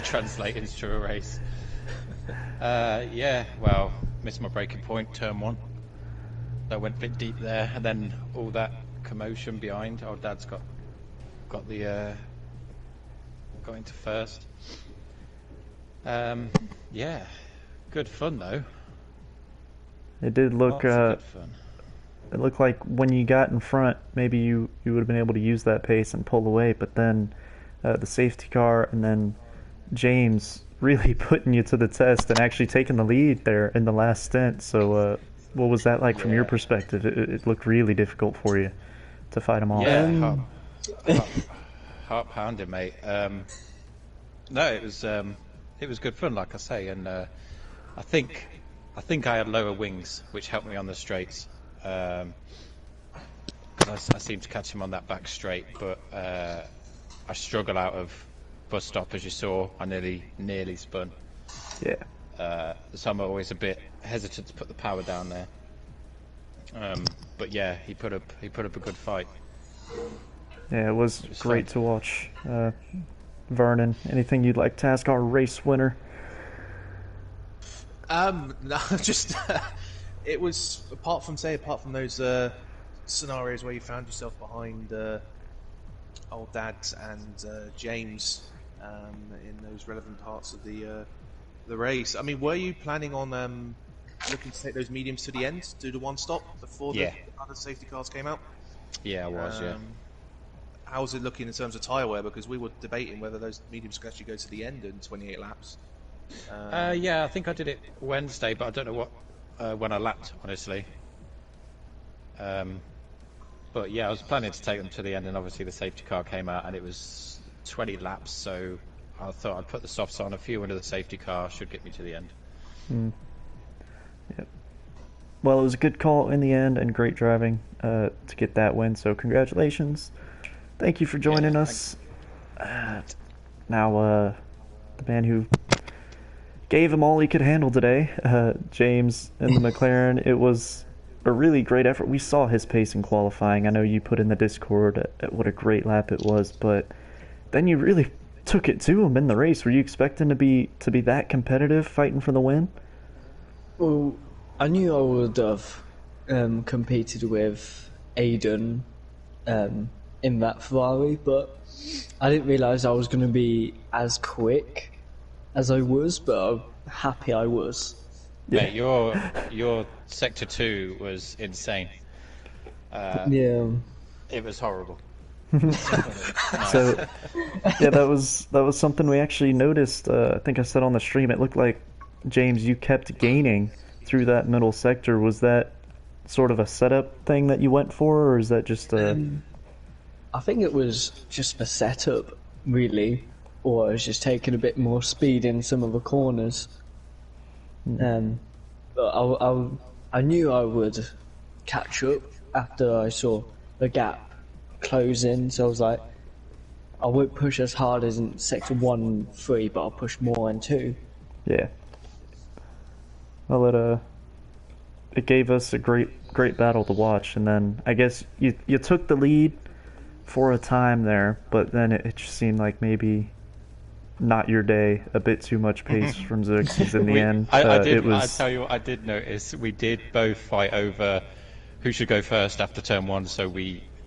translates into a race. Well, missed my braking point, turn 1. I went a bit deep there, and then all that commotion behind. Our dad's got into first. Yeah, good fun though. It did look good fun. it looked like when you got in front, maybe you would have been able to use that pace and pull away, but then the safety car and then James really putting you to the test and actually taking the lead there in the last stint. So what was that like from your perspective? It looked really difficult for you to fight them off. Yeah, heart pounding, mate. No, it was good fun, like I say, and I think I had lower wings, which helped me on the straights. I seemed to catch him on that back straight, but I struggle out of bus stop, as you saw. I nearly spun. Yeah. So I'm always a bit hesitant to put the power down there. But yeah, he put up a good fight. Yeah, it was great to watch. Vernon, anything you'd like to ask our race winner? No, just it was apart from those scenarios where you found yourself behind old Dads and James in those relevant parts of the race. I mean, were you planning on looking to take those mediums to the end, do the one stop before the other safety cars came out? Yeah, I was. Yeah. How's it looking in terms of tyre wear? Because we were debating whether those mediums could actually go to the end in 28 laps. Yeah, I think I did it Wednesday, but I don't know when I lapped, honestly. But yeah, I was planning to take them to the end, and obviously the safety car came out, and it was 20 laps, so I thought I'd put the softs on. A few under the safety car should get me to the end. Yep. Well, it was a good call in the end, and great driving to get that win. So congratulations. Thank you for joining us. Now, the man who gave him all he could handle today, James in the McLaren. It was a really great effort. We saw his pace in qualifying. I know you put in the Discord what a great lap it was, but then you really took it to him in the race. Were you expecting to be that competitive, fighting for the win? Well, I knew I would have competed with Aiden in that Ferrari, but I didn't realise I was going to be as quick as I was, but I'm happy I was. Mate, your sector 2 was insane. Yeah. It was horrible. So yeah, that was something we actually noticed. I think I said on the stream, it looked like, James, you kept gaining through that middle sector. Was that sort of a setup thing that you went for, or is that just I think it was just a setup, really, or I was just taking a bit more speed in some of the corners. But I knew I would catch up after I saw the gap closing, so I was like, I won't push as hard as in sector 1 and 3, but I'll push more in 2. Yeah. Well, it gave us a great battle to watch, and then I guess you took the lead for a time there, but then it just seemed like maybe not your day. A bit too much pace from Xerxes in the end. I tell you what, I did notice. We did both fight over who should go first after turn 1, so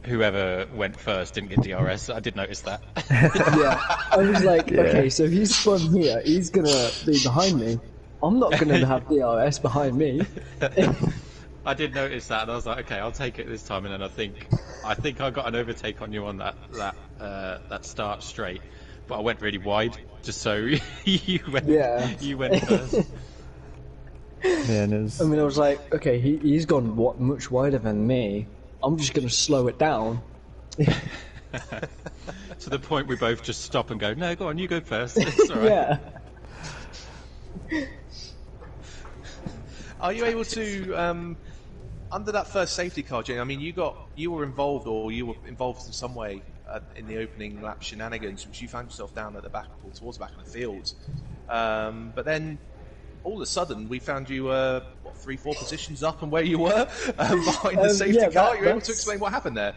whoever went first didn't get DRS. I did notice that. Yeah, I was like, okay, so if he's spun here, he's gonna be behind me. I'm not gonna have DRS behind me. I did notice that, and I was like, okay, I'll take it this time. And then I think I got an overtake on you on that start straight, but I went really wide just so you went first. Man, I mean, I was like, okay, he's gone much wider than me. I'm just gonna slow it down. To the point we both just stop and go, no, go on, you go first. It's all right. Yeah. Are you able to, under that first safety car, Jane? I mean, you were involved in some way in the opening lap shenanigans, which you found yourself down at the back, or towards the back of the field. But then, all of a sudden, we found you 3-4 positions up and where you were behind the safety car. You're able to explain what happened there?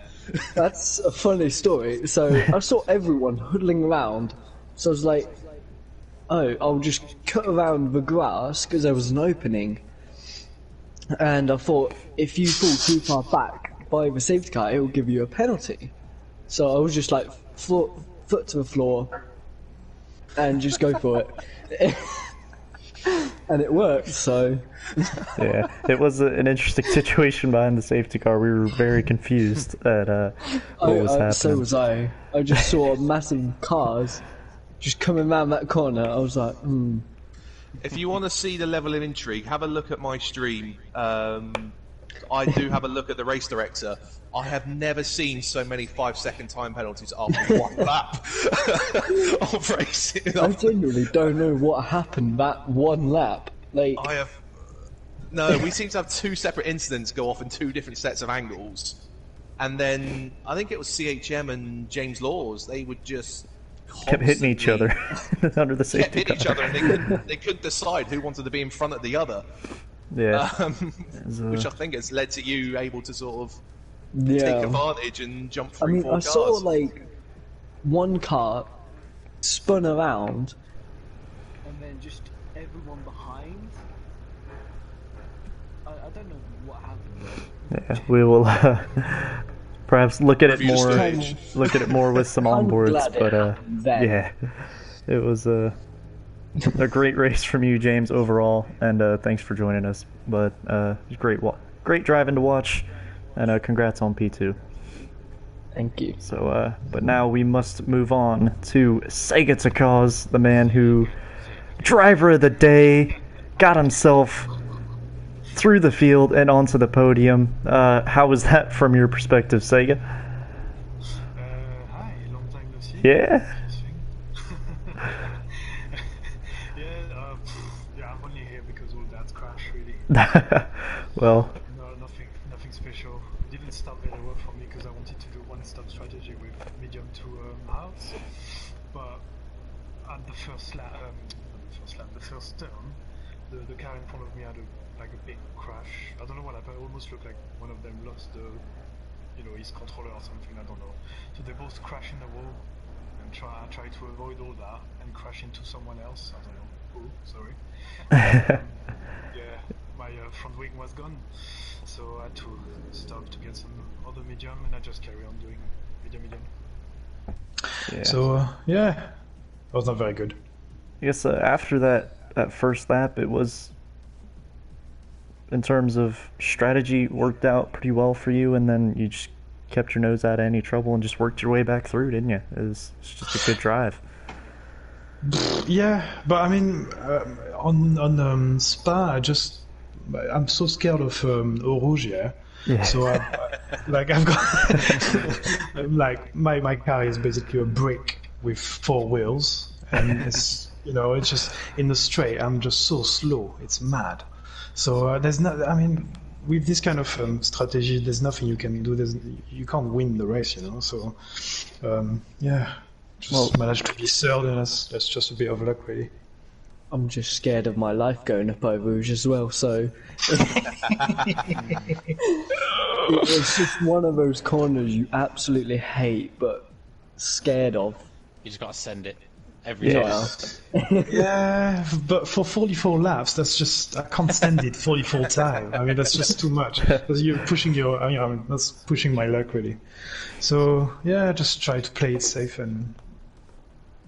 That's a funny story. So I saw everyone huddling around, so I was like, oh, I'll just cut around the grass because there was an opening. And I thought, if you fall too far back by the safety car, it will give you a penalty. So I was just like, foot to the floor, and just go for it. and it worked. So Yeah, it was an interesting situation behind the safety car. We were very confused at what was happening. so was I. I just saw massive cars just coming around that corner. I was like, If you want to see the level of intrigue, have a look at my stream. I do have a look at the race director. I have never seen so many 5-second time penalties after one lap of racing. I genuinely don't know what happened that one lap. Like, I have. No, we seem to have 2 separate incidents go off in 2 different sets of angles. And then, I think it was CHM and James Laws, they would just kept hitting each other under the safety car. kept hitting each other, and they couldn't decide who wanted to be in front of the other. Yeah. Which I think has led to you able to sort of yeah. take advantage and jump through I mean, 4 I cars. saw like one car spun around, and then just everyone behind. I don't know what happened. Yeah, we will perhaps look at it Review more. stage. Look at it more with some I'm onboards, glad it but happened then. yeah, it was a great race from you, James, overall, and thanks for joining us. But it was great driving to watch, and congrats on P2. Thank you. So, but now we must move on to Sega Takaz, the man who, driver of the day, got himself through the field and onto the podium. How was that from your perspective, Sega? Hi, long time no see. Yeah. Yeah, I'm only here because all that crash, really. Well, No, nothing special. It didn't start very well for me because I wanted to do one-stop strategy with medium to outs, but at the first lap, the first turn, the car in front of me had a big crash. I don't know what happened. It almost looked like one of them lost his controller or something. I don't know. So they both crashed in a row and try to avoid all that and crash into someone else. I don't know who. Sorry. Yeah, my front wing was gone, so I had to stop to get some other medium, and I just carry on doing medium. yeah. So yeah, that was not very good. I guess after that first lap, it was, in terms of strategy, worked out pretty well for you, and then you just kept your nose out of any trouble and just worked your way back through, didn't you? It's just a good drive. Yeah, but I mean, on Spa, I'm so scared of Eau Rouge, yeah. So I've got like my car is basically a brick with 4 wheels, and it's it's just in the straight. I'm just so slow. It's mad. So there's not. I mean, with this kind of strategy, there's nothing you can do. You can't win the race, So yeah. Just managed to be third, and that's just a bit of luck, really. I'm just scared of my life going up Eau Rouge as well, so it's just one of those corners you absolutely hate but scared of. You just gotta send it every time. Yeah, but for 44 laps, I can't stand it 44 times. I mean, that's just too much. Because you're pushing that's pushing my luck, really. So yeah, just try to play it safe and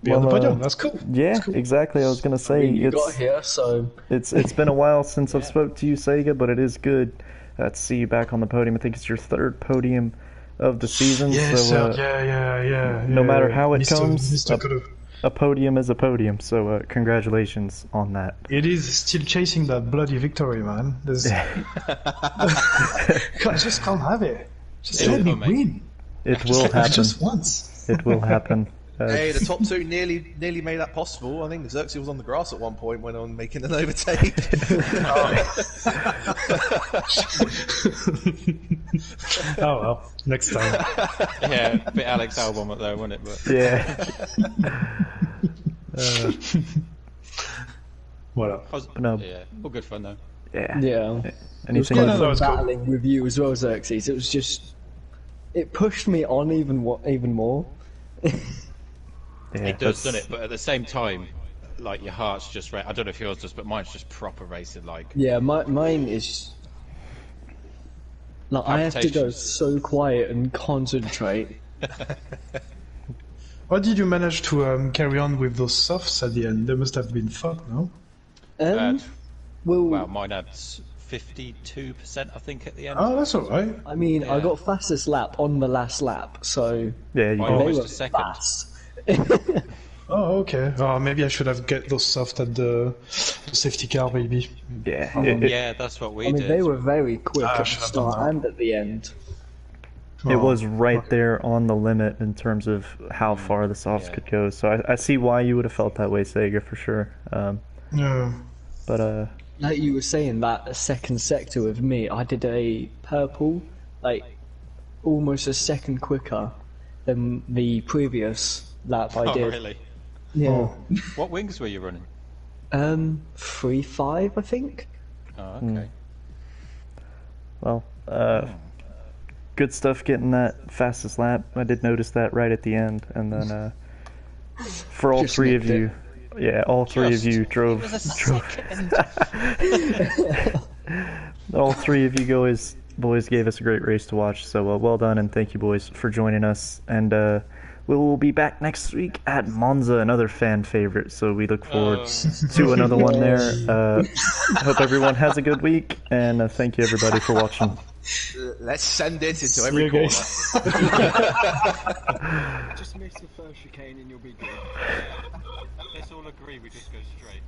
be on the podium. That's cool. Yeah, That's cool. Exactly. I was gonna say You got here, so it's been a while since I've spoke to you, Sega, but it is good to see you back on the podium. I think it's your 3rd podium of the season. Yes, so yeah. no matter how it comes, Mr. a podium is a podium. So congratulations on that. It is still chasing that bloody victory, man. I just can't have it. Just let me win. It will happen. Just once. It will happen. Hey, the top 2 nearly made that possible. I think Xerxes was on the grass at one point when on making an overtake. Oh well, next time. Yeah, a bit Alex Albon up there, wasn't it? But Yeah. Voilà. No. yeah, all good fun though. Yeah. yeah. Anything? good. That was cool. Battling with you as well, Xerxes. It was just it pushed me on even more. Yeah, It does, doesn't it? But at the same time, like your heart's just I don't know if yours does, but mine's just proper racing. Like Yeah, mine is like I have to go so quiet and concentrate. How did you manage to carry on with those softs at the end? They must have been fun, no? Well, mine had 52%, I think, at the end. Oh, that's alright. I mean, I Yeah. got fastest lap on the last lap, so Yeah, you I got almost were a second. fast. Oh, okay. Oh, maybe I should have get those soft at the safety car, maybe. yeah. Yeah, that's what we I mean, did. they were very quick I at the should have done start that. and at the end. It was right there on the limit in terms of how far the softs Yeah. could go. So I see why you would have felt that way, Sega, for sure. Yeah. But Like you were saying, that second sector with me, I did a purple, like almost a second quicker than the previous lap I Oh, did. really? Yeah. What wings were you running? 3.5, I think. Oh, okay. well, good stuff getting that fastest lap. I did notice that right at the end, and then for all Just three of nicked it. you, yeah, all three of Just- you drove. It was a second. All three of you boys gave us a great race to watch. So well done, and thank you, boys, for joining us. And we will be back next week at Monza, another fan favorite. So we look forward to another one there. I hope everyone has a good week, and thank you everybody for watching. Let's send it into See every you corner. guys. Just miss the first chicane and you'll be good. Let's all agree we just go straight.